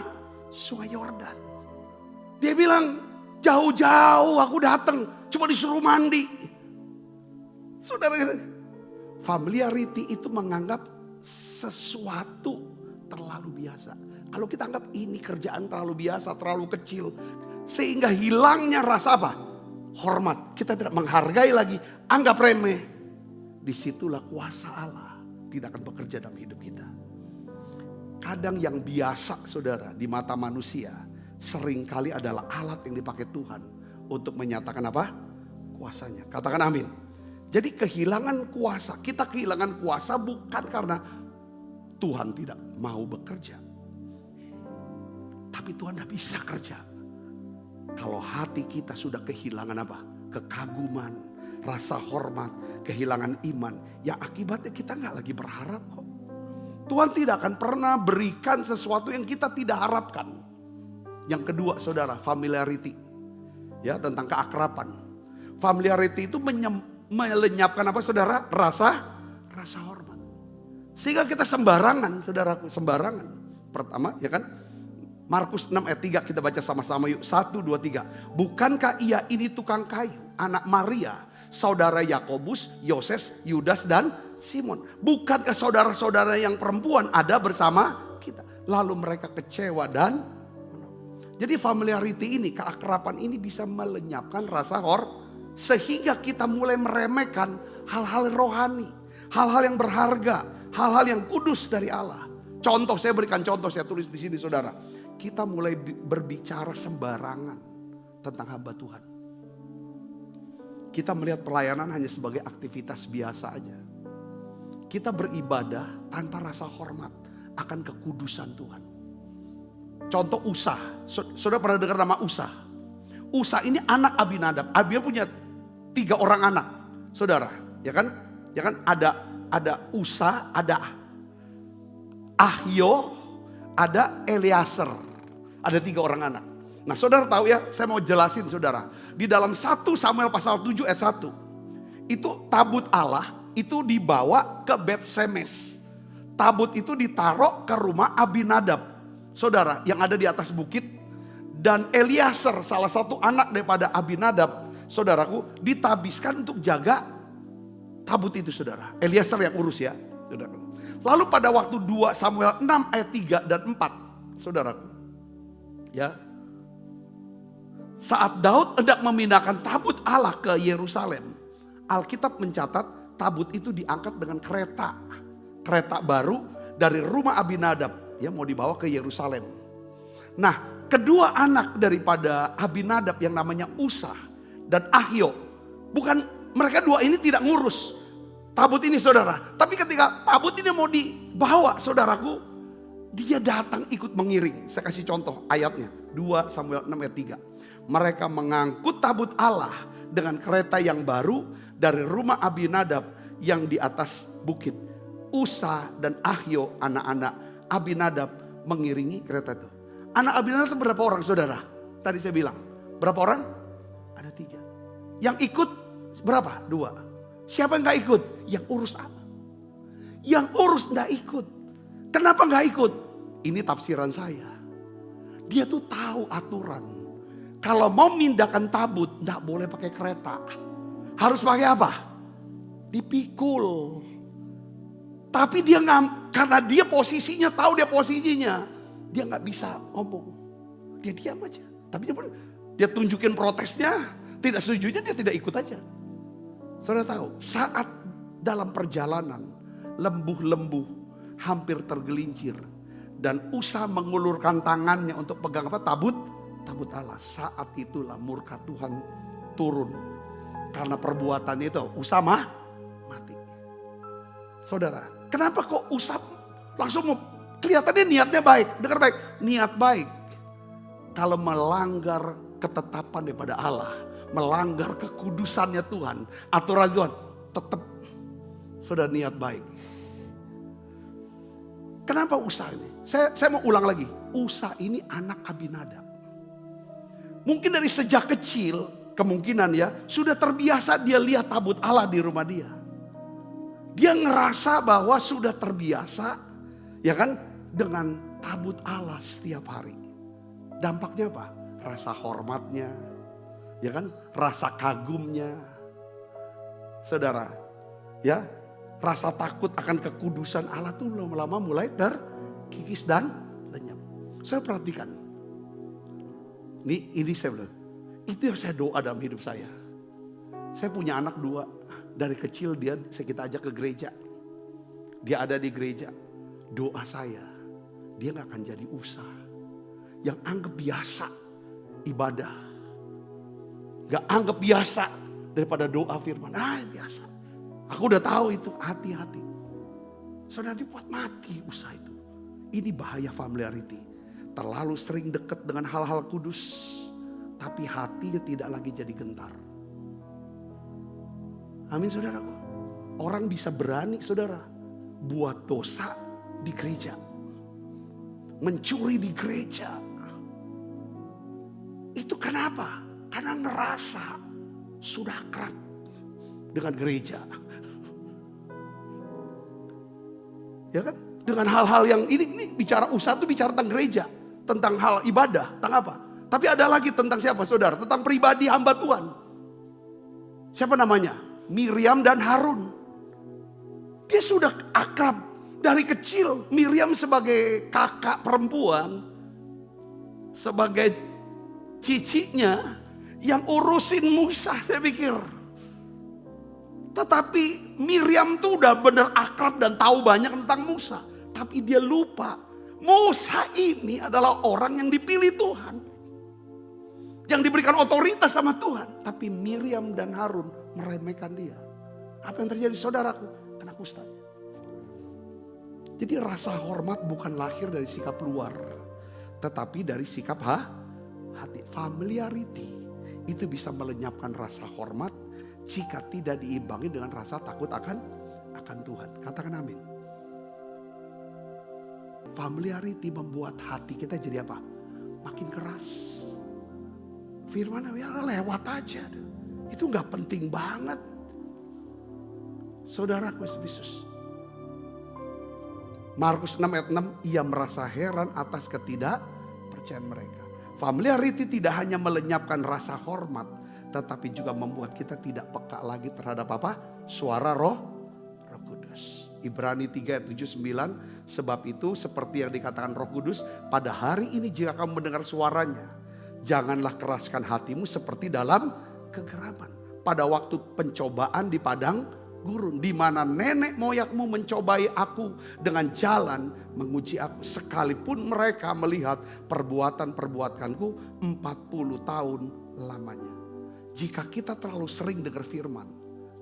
Yordan. Dia bilang, jauh-jauh aku datang, cuma disuruh mandi. Saudara, familiarity itu menganggap sesuatu terlalu biasa. Kalau kita anggap ini kerjaan terlalu biasa, terlalu kecil, sehingga hilangnya rasa apa? Hormat. Kita tidak menghargai lagi, anggap remeh. Disitulah kuasa Allah tidak akan bekerja dalam hidup kita. Kadang yang biasa saudara di mata manusia seringkali adalah alat yang dipakai Tuhan untuk menyatakan apa? Kuasanya. Katakan amin. Jadi kehilangan kuasa, kita kehilangan kuasa bukan karena Tuhan tidak mau bekerja. Tapi Tuhan tidak bisa kerja. Kalau hati kita sudah kehilangan apa? Kekaguman, rasa hormat, kehilangan iman. Yang akibatnya kita gak lagi berharap kok. Tuhan tidak akan pernah berikan sesuatu yang kita tidak harapkan. Yang kedua saudara, familiarity. Ya, tentang keakraban. Familiarity itu melenyapkan apa saudara? Rasa hormat. Sehingga kita sembarangan saudaraku, sembarangan. Pertama ya kan, Markus 6 ayat 3 kita baca sama-sama yuk. 1, 2, 3. Bukankah ia ini tukang kayu, anak Maria, saudara Yakobus, Yoses, Yudas dan Simon. Bukankah saudara-saudara yang perempuan ada bersama kita? Lalu mereka kecewa dan menolak. Jadi familiarity ini, keakraban ini bisa melenyapkan rasa sehingga kita mulai meremehkan hal-hal rohani, hal-hal yang berharga, hal-hal yang kudus dari Allah. Contoh, saya berikan contoh, saya tulis di sini saudara. Kita mulai berbicara sembarangan tentang hamba Tuhan. Kita melihat pelayanan hanya sebagai aktivitas biasa aja. Kita beribadah tanpa rasa hormat akan kekudusan Tuhan. Contoh Usa. Saudara pernah dengar nama Usa? Usa ini anak Abinadab. Abinadab punya 3 orang anak. Saudara, ya kan? Ya kan? Ada Usa, ada Ahio, ada Eleazar. Ada 3 orang anak. Nah saudara tahu ya, saya mau jelasin saudara. Di dalam 1 Samuel pasal 7 ayat 1. Itu tabut Allah itu dibawa ke Bet-Semes. Tabut itu ditaruh ke rumah Abinadab. Saudara yang ada di atas bukit. Dan Eleazar salah satu anak daripada Abinadab. Saudaraku ditabiskan untuk jaga tabut itu saudara. Eleazar yang urus ya. Saudara. Lalu pada waktu 2 Samuel 6 ayat 3 dan 4. Saudaraku. Ya. Saat Daud hendak memindahkan tabut Allah ke Yerusalem. Alkitab mencatat tabut itu diangkat dengan kereta. Kereta baru dari rumah Abinadab. Ya mau dibawa ke Yerusalem. Nah kedua anak daripada Abinadab yang namanya Usa dan Ahio. Bukan mereka dua ini tidak ngurus tabut ini saudara. Tapi ketika tabut ini mau dibawa saudaraku. Dia datang ikut mengiring. Saya kasih contoh ayatnya. 2 Samuel 6 ayat 3. Mereka mengangkut tabut Allah dengan kereta yang baru dari rumah Abinadab yang di atas bukit. Usa dan Ahio anak-anak Abinadab mengiringi kereta itu. Anak Abinadab berapa orang saudara? Tadi saya bilang. Berapa orang? Ada 3. Yang ikut berapa? 2. Siapa yang gak ikut? Yang urus apa? Yang urus gak ikut. Kenapa gak ikut? Ini tafsiran saya. Dia tuh tahu aturan. Kalau mau mindahkan tabut, gak boleh pakai kereta. Harus pakai apa? Dipikul. Tapi dia gak, karena dia posisinya, tahu dia posisinya. Dia gak bisa ngomong. Dia diam aja. Tapi dia tunjukin protesnya. Tidak setujunya dia tidak ikut aja. Saudara tahu, saat dalam perjalanan lembuh-lembuh hampir tergelincir. Dan Usa mengulurkan tangannya untuk pegang apa? Tabut Allah. Saat itulah murka Tuhan turun. Karena perbuatannya itu Usa mati. Saudara, kenapa kok Usa langsung mau, kelihatannya niatnya baik. Dengar baik, niat baik. Kalau melanggar ketetapan daripada Allah, melanggar kekudusannya Tuhan, aturan Tuhan, tetap saudara niat baik. Kenapa Usa ini? Saya mau ulang lagi. Usa ini anak Abinadab. Mungkin dari sejak kecil, kemungkinan ya, sudah terbiasa dia lihat tabut Allah di rumah dia. Dia ngerasa bahwa sudah terbiasa, ya kan, dengan tabut Allah setiap hari. Dampaknya apa? Rasa hormatnya, ya kan, rasa kagumnya. Saudara, ya, rasa takut akan kekudusan Allah tuh lama-lama mulai terkikis dan lenyap. Saya perhatikan. Ini saya bilang, itu yang saya doa dalam hidup saya. Saya punya anak 2. Dari kecil dia kita ajak ke gereja. dia ada di gereja, doa saya, dia gak akan jadi usaha. Yang anggap biasa ibadah. Gak anggap biasa daripada doa firman. Biasa. Aku udah tahu itu, hati-hati. Saudara, dibuat mati usaha itu. Ini bahaya familiarity. Terlalu sering dekat dengan hal-hal kudus. Tapi hatinya tidak lagi jadi gentar. Amin saudaraku. Orang bisa berani saudara. Buat dosa di gereja. Mencuri di gereja. Itu kenapa? Karena ngerasa sudah akrab dengan gereja. Ya kan? Dengan hal-hal yang ini bicara usaha itu bicara tentang gereja. Tentang hal ibadah, tentang apa? Tapi ada lagi tentang siapa saudara? Tentang pribadi hamba Tuhan. Siapa namanya? Miriam dan Harun. Dia sudah akrab dari kecil. Miriam sebagai kakak perempuan. Sebagai cicinya yang urusin Musa saya pikir. Tetapi Miriam tuh udah bener akrab dan tahu banyak tentang Musa. Tapi dia lupa Musa ini adalah orang yang dipilih Tuhan. Yang diberikan otoritas sama Tuhan. Tapi Miriam dan Harun meremehkan dia. Apa yang terjadi saudaraku? Kena kusta. Jadi rasa hormat bukan lahir dari sikap luar. Tetapi dari sikap hati. Familiarity itu bisa melenyapkan rasa hormat. Jika tidak diimbangi dengan rasa takut akan Tuhan. Katakan amin. Familiarity membuat hati kita jadi apa? Makin keras. Firman ya lewat aja. Itu gak penting banget. Saudaraku Yesus. Markus 6 ayat 6. Ia merasa heran atas ketidakpercayaan mereka. Familiarity tidak hanya melenyapkan rasa hormat. Tetapi juga membuat kita tidak peka lagi terhadap apa? Suara roh kudus. Ibrani 3 ayat 7-9. Sebab itu seperti yang dikatakan Roh Kudus. Pada hari ini jika kamu mendengar suaranya. Janganlah keraskan hatimu seperti dalam kegeraman. Pada waktu pencobaan di padang gurun. Di mana nenek moyangmu mencobai aku dengan jalan menguji aku. Sekalipun mereka melihat perbuatan-perbuatanku 40 tahun lamanya. Jika kita terlalu sering dengar firman.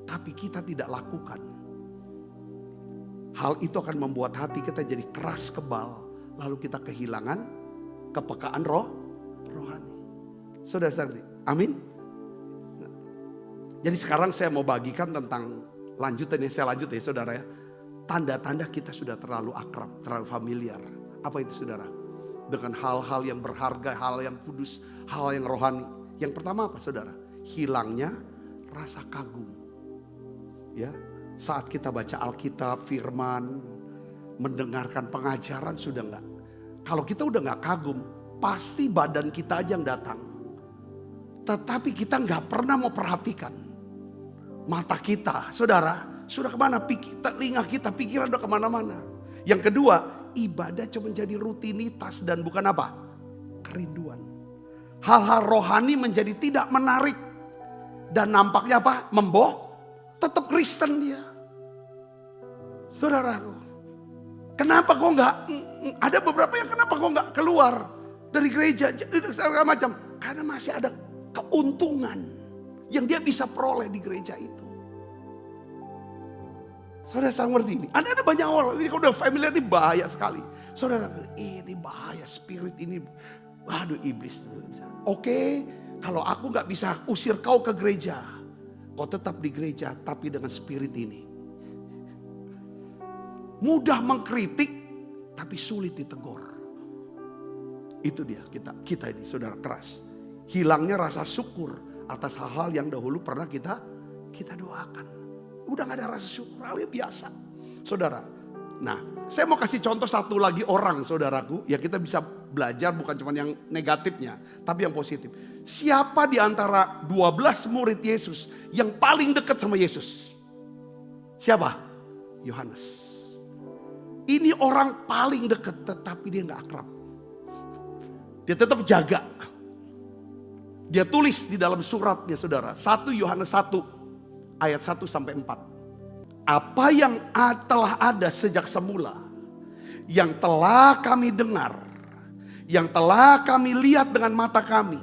Tapi kita tidak lakukan. Hal itu akan membuat hati kita jadi keras kebal. Lalu kita kehilangan kepekaan rohani. Saudara-saudari, amin. Jadi sekarang saya mau bagikan tentang lanjutan yang saya lanjut ya saudara ya. Tanda-tanda kita sudah terlalu akrab, terlalu familiar. Apa itu saudara? Dengan hal-hal yang berharga, hal yang kudus, hal yang rohani. Yang pertama apa saudara? Hilangnya rasa kagum. Ya. Saat kita baca Alkitab, firman, mendengarkan pengajaran sudah enggak. Kalau kita udah enggak kagum, pasti badan kita aja yang datang. Tetapi kita enggak pernah mau perhatikan. Mata kita, saudara, sudah kemana? Telinga kita, pikiran udah kemana-mana. Yang kedua, ibadah cuma jadi rutinitas dan bukan apa? Kerinduan. Hal-hal rohani menjadi tidak menarik. Dan nampaknya apa? Tetap Kristen dia. Saudaraku. Kenapa kok enggak? Ada beberapa yang kenapa kok enggak keluar dari gereja. Segala macam. Karena masih ada keuntungan. Yang dia bisa peroleh di gereja itu. Saudara saya ngerti ini. Ada banyak orang. Ini kalau udah familiar ini bahaya sekali. Saudara ini bahaya. Spirit ini. Waduh iblis. Oke. Kalau aku enggak bisa usir kau ke gereja. Kau tetap di gereja tapi dengan spirit ini. Mudah mengkritik tapi sulit ditegur. Itu dia kita ini saudara keras. Hilangnya rasa syukur atas hal-hal yang dahulu pernah kita doakan. Udah gak ada rasa syukur, hal yang biasa. Saudara, nah saya mau kasih contoh satu lagi orang saudaraku. Ya kita bisa belajar bukan cuma yang negatifnya tapi yang positif. Siapa di antara 12 murid Yesus yang paling dekat sama Yesus? Siapa? Yohanes. Ini orang paling dekat tetapi dia gak akrab. Dia tetap jaga. Dia tulis di dalam suratnya saudara. 1 Yohanes 1 ayat 1-4. Apa yang telah ada sejak semula, yang telah kami dengar, yang telah kami lihat dengan mata kami,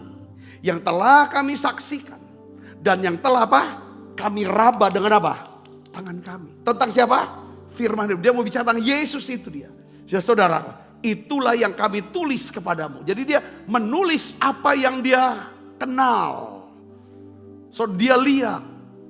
yang telah kami saksikan, dan yang telah kami raba dengan tangan kami. Tentang siapa? Firman hidup. Dia mau bicara tentang Yesus itu dia. Ya saudara, itulah yang kami tulis kepadamu. Jadi dia menulis apa yang dia kenal. So dia lihat,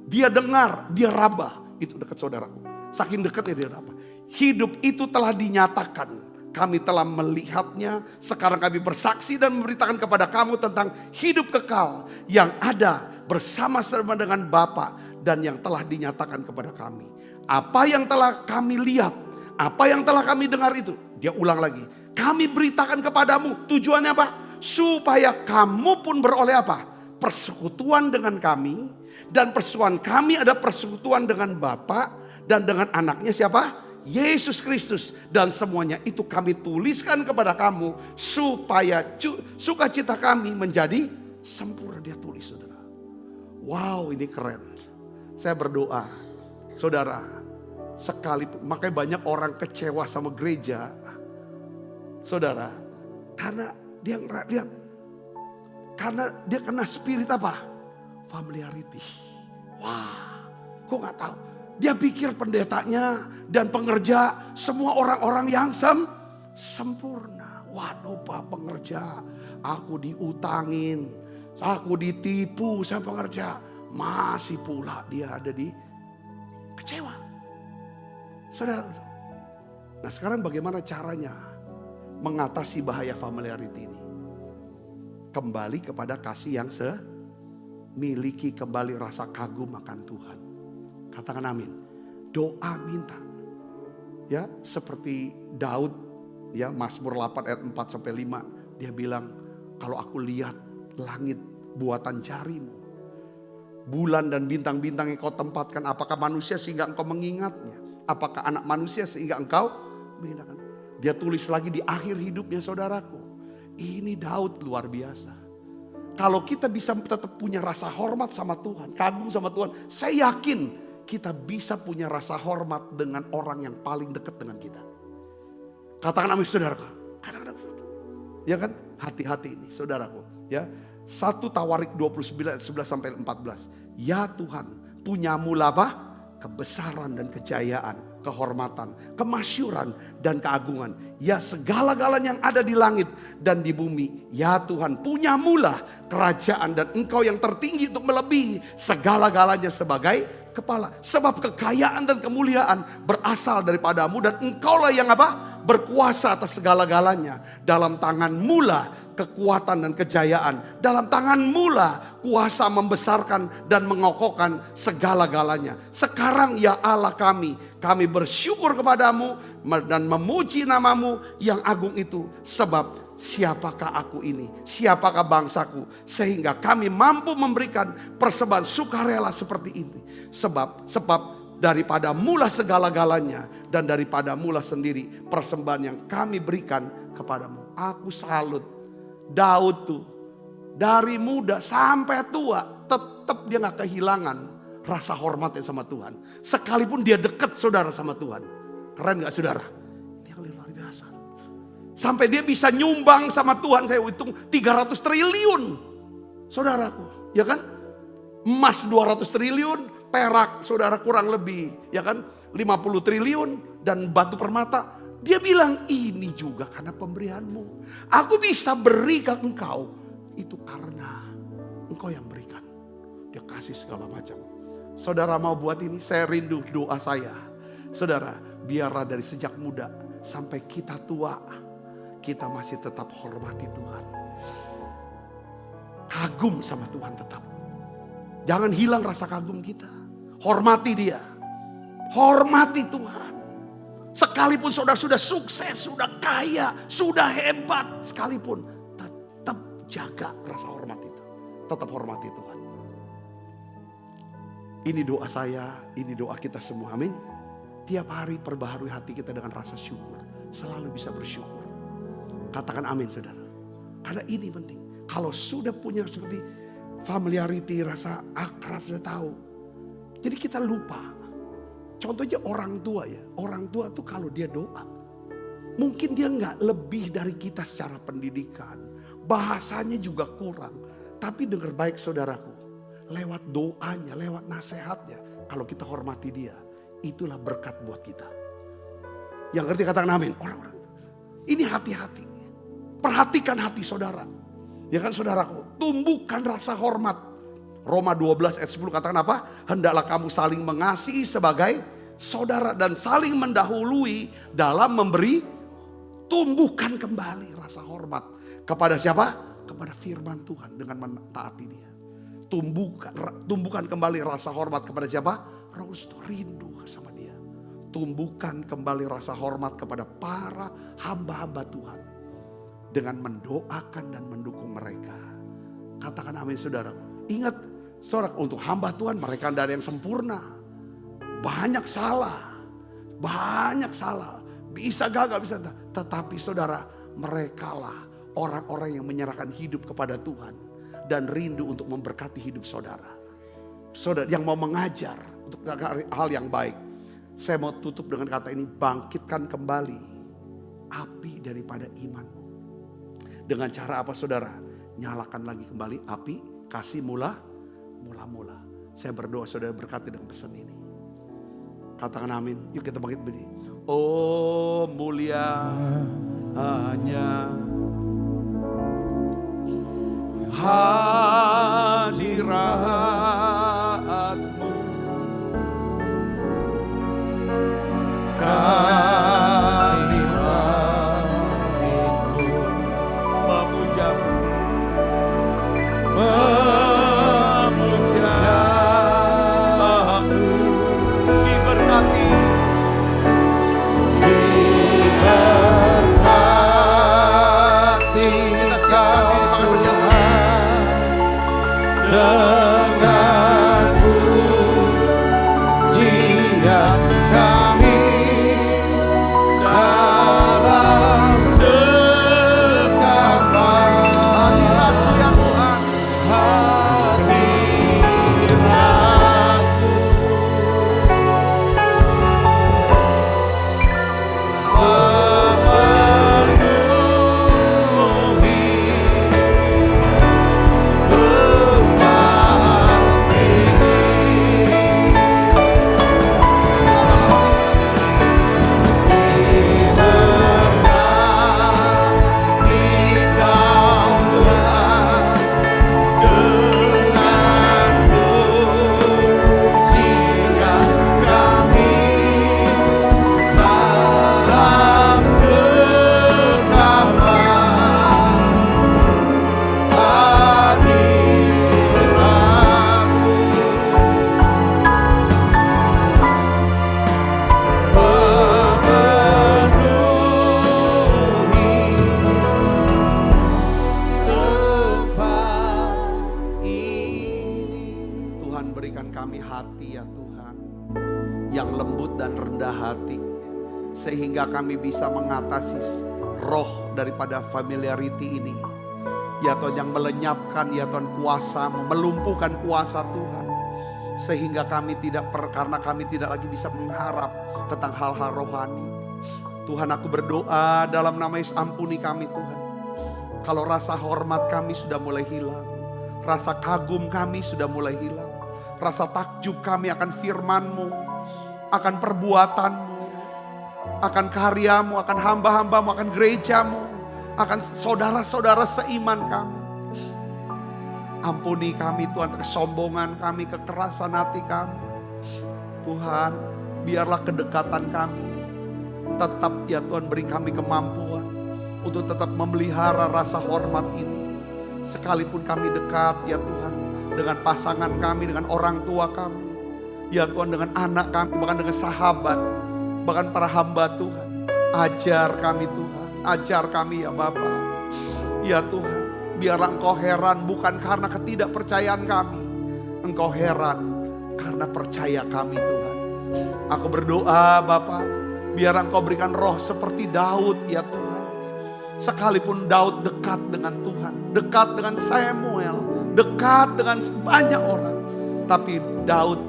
dia dengar, dia raba. Itu dekat saudaraku. Saking dekatnya dia raba. Hidup itu telah dinyatakan. Kami telah melihatnya. Sekarang kami bersaksi dan memberitakan kepada kamu tentang hidup kekal yang ada bersama-sama dengan Bapa dan yang telah dinyatakan kepada kami. Apa yang telah kami lihat, apa yang telah kami dengar itu, dia ulang lagi. Kami beritakan kepadamu, tujuannya apa? Supaya kamu pun beroleh persekutuan dengan kami. Dan persekutuan kami ada persekutuan dengan Bapa dan dengan anaknya siapa? Yesus Kristus. Dan semuanya itu kami tuliskan kepada kamu supaya sukacita kami menjadi sempurna. Dia tulis, saudara. Wow, ini keren. Saya berdoa, saudara, sekalipun makanya banyak orang kecewa sama gereja, saudara, karena dia lihat, karena dia kena spirit familiarity. Wah, kok gak tahu? Dia pikir pendetanya dan pengerja semua orang-orang yang sempurna. Waduh Pak pengerja, aku diutangin, aku ditipu sama pengerja. Masih pula dia ada di kecewa. Saudara. Nah sekarang bagaimana caranya mengatasi bahaya familiarity ini? Kembali kepada kasih yang miliki kembali rasa kagum akan Tuhan. Katakan amin. Doa minta. Ya, seperti Daud ya, Mazmur 8 ayat 4 sampai 5, dia bilang, kalau aku lihat langit buatan jarimu, bulan dan bintang-bintang yang kau tempatkan, apakah manusia sehingga engkau mengingatnya? Apakah anak manusia sehingga engkau mengingatkan? Dia tulis lagi di akhir hidupnya, saudaraku. Ini Daud luar biasa. Kalau kita bisa tetap punya rasa hormat sama Tuhan, kagum sama Tuhan, saya yakin kita bisa punya rasa hormat dengan orang yang paling dekat dengan kita. Katakan amin saudaraku. Kadang-kadang, ya kan, hati-hati ini saudaraku. Ya, 1 Tawarik 29 ayat 11 sampai 14. Ya Tuhan, punyamu kebesaran dan kejayaan, kehormatan, kemasyuran dan keagungan. Ya segala-galanya yang ada di langit dan di bumi. Ya Tuhan, punyamulah kerajaan dan engkau yang tertinggi untuk melebihi segala-galanya sebagai kepala. Sebab kekayaan dan kemuliaan berasal daripadamu dan engkaulah yang berkuasa atas segala-galanya. Dalam tanganmu lah kekuatan dan kejayaan. Dalam tanganmu lah kuasa membesarkan dan mengokohkan segala-galanya. Sekarang ya Allah kami bersyukur kepadamu dan memuji namamu yang agung itu. Sebab siapakah aku ini? Siapakah bangsaku? Sehingga kami mampu memberikan persembahan sukarela seperti ini. Sebab daripada mula segala-galanya dan daripada mula sendiri persembahan yang kami berikan kepadamu. Aku salut Daud tuh dari muda sampai tua tetap dia gak kehilangan rasa hormatnya sama Tuhan. Sekalipun dia dekat saudara sama Tuhan. Keren gak saudara? Dia luar biasa. Sampai dia bisa nyumbang sama Tuhan, saya hitung 300 triliun. Saudaraku, ya kan? Emas 200 triliun, perak saudara kurang lebih, ya kan? 50 triliun dan batu permata. Dia bilang ini juga karena pemberianmu. Aku bisa beri ke engkau. Itu karena engkau yang berikan. Dia kasih segala macam. Saudara mau buat ini, saya rindu doa saya. Saudara, biarlah dari sejak muda sampai kita tua, kita masih tetap hormati Tuhan. Kagum sama Tuhan tetap. Jangan hilang rasa kagum kita. Hormati dia. Hormati Tuhan. Sekalipun saudara sudah sukses, sudah kaya, sudah hebat sekalipun, tetap jaga rasa hormat itu. Tetap hormati Tuhan. Ini doa saya, ini doa kita semua, amin. Tiap hari perbaharui hati kita dengan rasa syukur. Selalu bisa bersyukur. Katakan amin saudara. Karena ini penting. Kalau sudah punya seperti familiarity, rasa akrab, sudah tahu. Jadi kita lupa. Contohnya orang tua ya. Orang tua tuh kalau dia doa, mungkin dia nggak lebih dari kita secara pendidikan. Bahasanya juga kurang. Tapi dengar baik saudaraku. Lewat doanya, lewat nasihatnya. Kalau kita hormati dia, itulah berkat buat kita. Yang ngerti katakan amin. Orang-orang. Ini hati-hati. Perhatikan hati saudara. Ya kan saudaraku. Tumbuhkan rasa hormat. Roma 12 ayat 10 katakan apa? Hendaklah kamu saling mengasihi sebagai saudara dan saling mendahului dalam memberi. Tumbuhkan kembali rasa hormat. Kepada siapa? Kepada firman Tuhan dengan mentaati dia. Tumbuhkan kembali rasa hormat kepada siapa? Roh Kudus, rindu sama dia. Tumbuhkan kembali rasa hormat kepada para hamba-hamba Tuhan. Dengan mendoakan dan mendukung mereka. Katakan amin saudara. Ingat saudara, untuk hamba Tuhan mereka tidak ada yang sempurna. Banyak salah. Banyak salah. Bisa gagal, bisa. Tetapi saudara, merekalah orang-orang yang menyerahkan hidup kepada Tuhan. Dan rindu untuk memberkati hidup saudara. Saudara yang mau mengajar untuk hal yang baik. Saya mau tutup dengan kata ini, bangkitkan kembali api daripada imanmu. Dengan cara apa saudara? Nyalakan lagi kembali api kasih mula. Saya berdoa saudara berkati dengan pesan ini. Katakan amin. Yuk kita bangkit berdiri. Oh mulia hanya hadiratmu. Kami sehingga kami bisa mengatasi roh daripada familiarity ini. Ya Tuhan, yang melenyapkan ya Tuhan kuasa, melumpuhkan kuasa Tuhan. Sehingga kami karena kami tidak lagi bisa mengharap tentang hal-hal rohani. Tuhan, aku berdoa dalam nama Yesus, ampuni kami Tuhan. Kalau rasa hormat kami sudah mulai hilang, rasa kagum kami sudah mulai hilang, rasa takjub kami akan firman-Mu, akan perbuatan-Mu, akan karyamu, akan hamba-hambamu, akan gerejamu, akan saudara-saudara seiman kami. Ampuni kami Tuhan, kesombongan kami, kekerasan hati kami. Tuhan, biarlah kedekatan kami tetap ya Tuhan, beri kami kemampuan untuk tetap memelihara rasa hormat ini. Sekalipun kami dekat ya Tuhan, dengan pasangan kami, dengan orang tua kami, ya Tuhan, dengan anak kami, bahkan dengan sahabat, bahkan para hamba Tuhan. Ajar kami Tuhan, ajar kami ya Bapa. Ya Tuhan, biarlah Engkau heran bukan karena ketidakpercayaan kami. Engkau heran karena percaya kami Tuhan. Aku berdoa Bapa, biar Engkau berikan roh seperti Daud ya Tuhan. Sekalipun Daud dekat dengan Tuhan, dekat dengan Samuel, dekat dengan banyak orang. Tapi Daud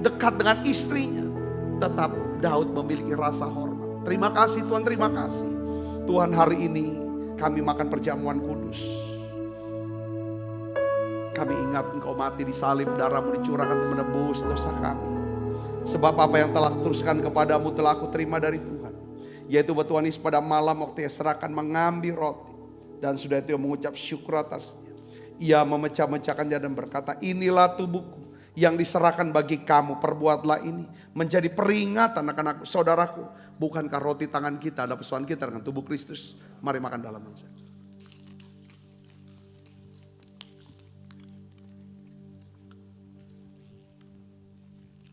dekat dengan istrinya, tetap Daud memiliki rasa hormat. Terima kasih Tuhan, terima kasih. Tuhan, hari ini kami makan perjamuan kudus. Kami ingat Engkau mati di salib, darah-Mu dicurahkan untuk menebus dosa kami. Sebab apa yang telah kuteruskan kepadamu telah aku terima dari Tuhan. Yaitu bahwa Tuhan Yesus pada malam waktu ia serahkan mengambil roti. Dan sudah itu ia mengucap syukur atasnya. Ia memecah-mecahkannya dan berkata, inilah tubuhku yang diserahkan bagi kamu, perbuatlah ini menjadi peringatan akan aku, saudaraku. Bukankah roti tangan kita ada persoalan kita dengan tubuh Kristus? Mari makan dalam nama.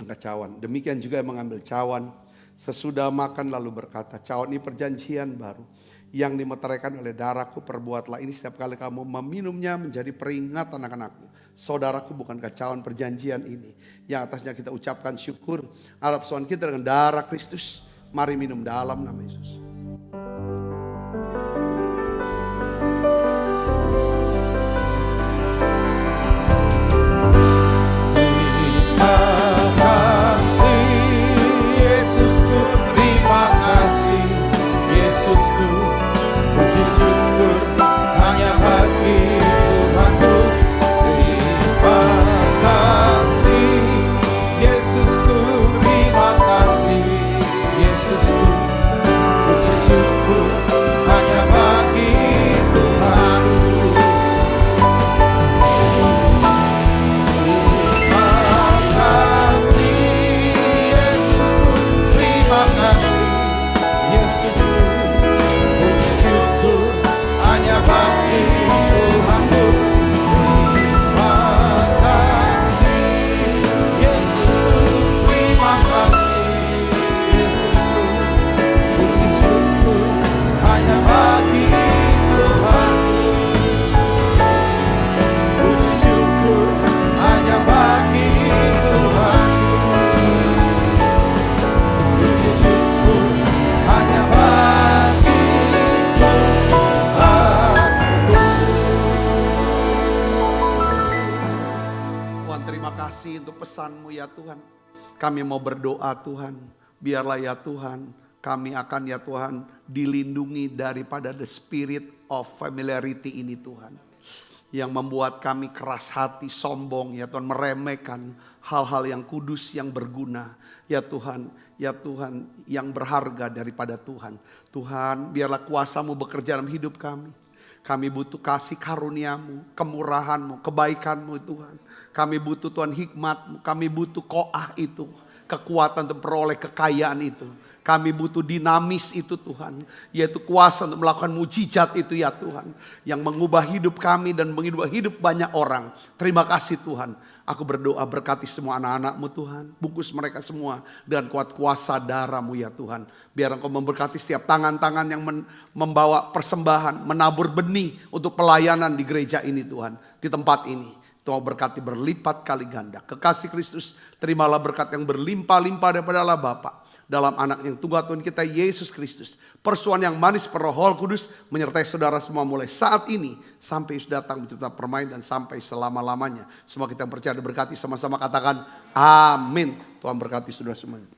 Angkat cawan. Demikian juga yang mengambil cawan sesudah makan lalu berkata, cawan ini perjanjian baru yang dimeteraikan oleh darahku, perbuatlah ini setiap kali kamu meminumnya menjadi peringatan akan aku. Saudaraku, bukankah cawan perjanjian ini yang atasnya kita ucapkan syukur atas persoalan kita dengan darah Kristus? Mari minum dalam nama Yesus. Yesusku, puji syukur hanya bagi Tuhanku. Terima kasih Yesusku, terima kasih Yesusku, puji syukur hanya bagi Tuhanku. Terima kasih Yesusku, terima kasih Yesusku, puji syukur hanya bagi Tuhanku. Terima kasih Yesusku, terima kasih Yesusku, puji syukur hanya bagi Tuhanku. Puji syukur hanya bagi Tuhanku. Puji syukur hanya bagi Tuhan, terima kasih untuk pesan-Mu ya Tuhan. Kami mau berdoa Tuhan, biarlah ya Tuhan, kami akan ya Tuhan dilindungi daripada the spirit of familiarity ini Tuhan. Yang membuat kami keras hati, sombong ya Tuhan, meremehkan hal-hal yang kudus, yang berguna. Ya Tuhan, yang berharga daripada Tuhan. Tuhan, biarlah kuasa-Mu bekerja dalam hidup kami. Kami butuh kasih karunia-Mu, kemurahan-Mu, kebaikan-Mu Tuhan. Kami butuh Tuhan hikmat-Mu, kami butuh koah itu, kekuatan untuk peroleh kekayaan itu. Kami butuh dinamis itu Tuhan, yaitu kuasa untuk melakukan mujizat itu ya Tuhan. Yang mengubah hidup kami dan mengubah hidup banyak orang. Terima kasih Tuhan. Aku berdoa berkati semua anak-anak-Mu Tuhan. Bungkus mereka semua dengan kuat kuasa darah-Mu ya Tuhan. Biar Engkau memberkati setiap tangan-tangan yang membawa persembahan, menabur benih untuk pelayanan di gereja ini Tuhan. Di tempat ini. Tuhan berkati berlipat kali ganda. Kekasih Kristus, terimalah berkat yang berlimpah-limpah daripada Allah Bapa. Dalam anak yang tunggal Tuhan kita Yesus Kristus. Persuan yang manis per Roh Kudus menyertai saudara semua mulai saat ini. Sampai Yesus datang mencipta permain dan sampai selama-lamanya. Semua kita percaya diberkati, sama-sama katakan amin. Tuhan berkati saudara semuanya.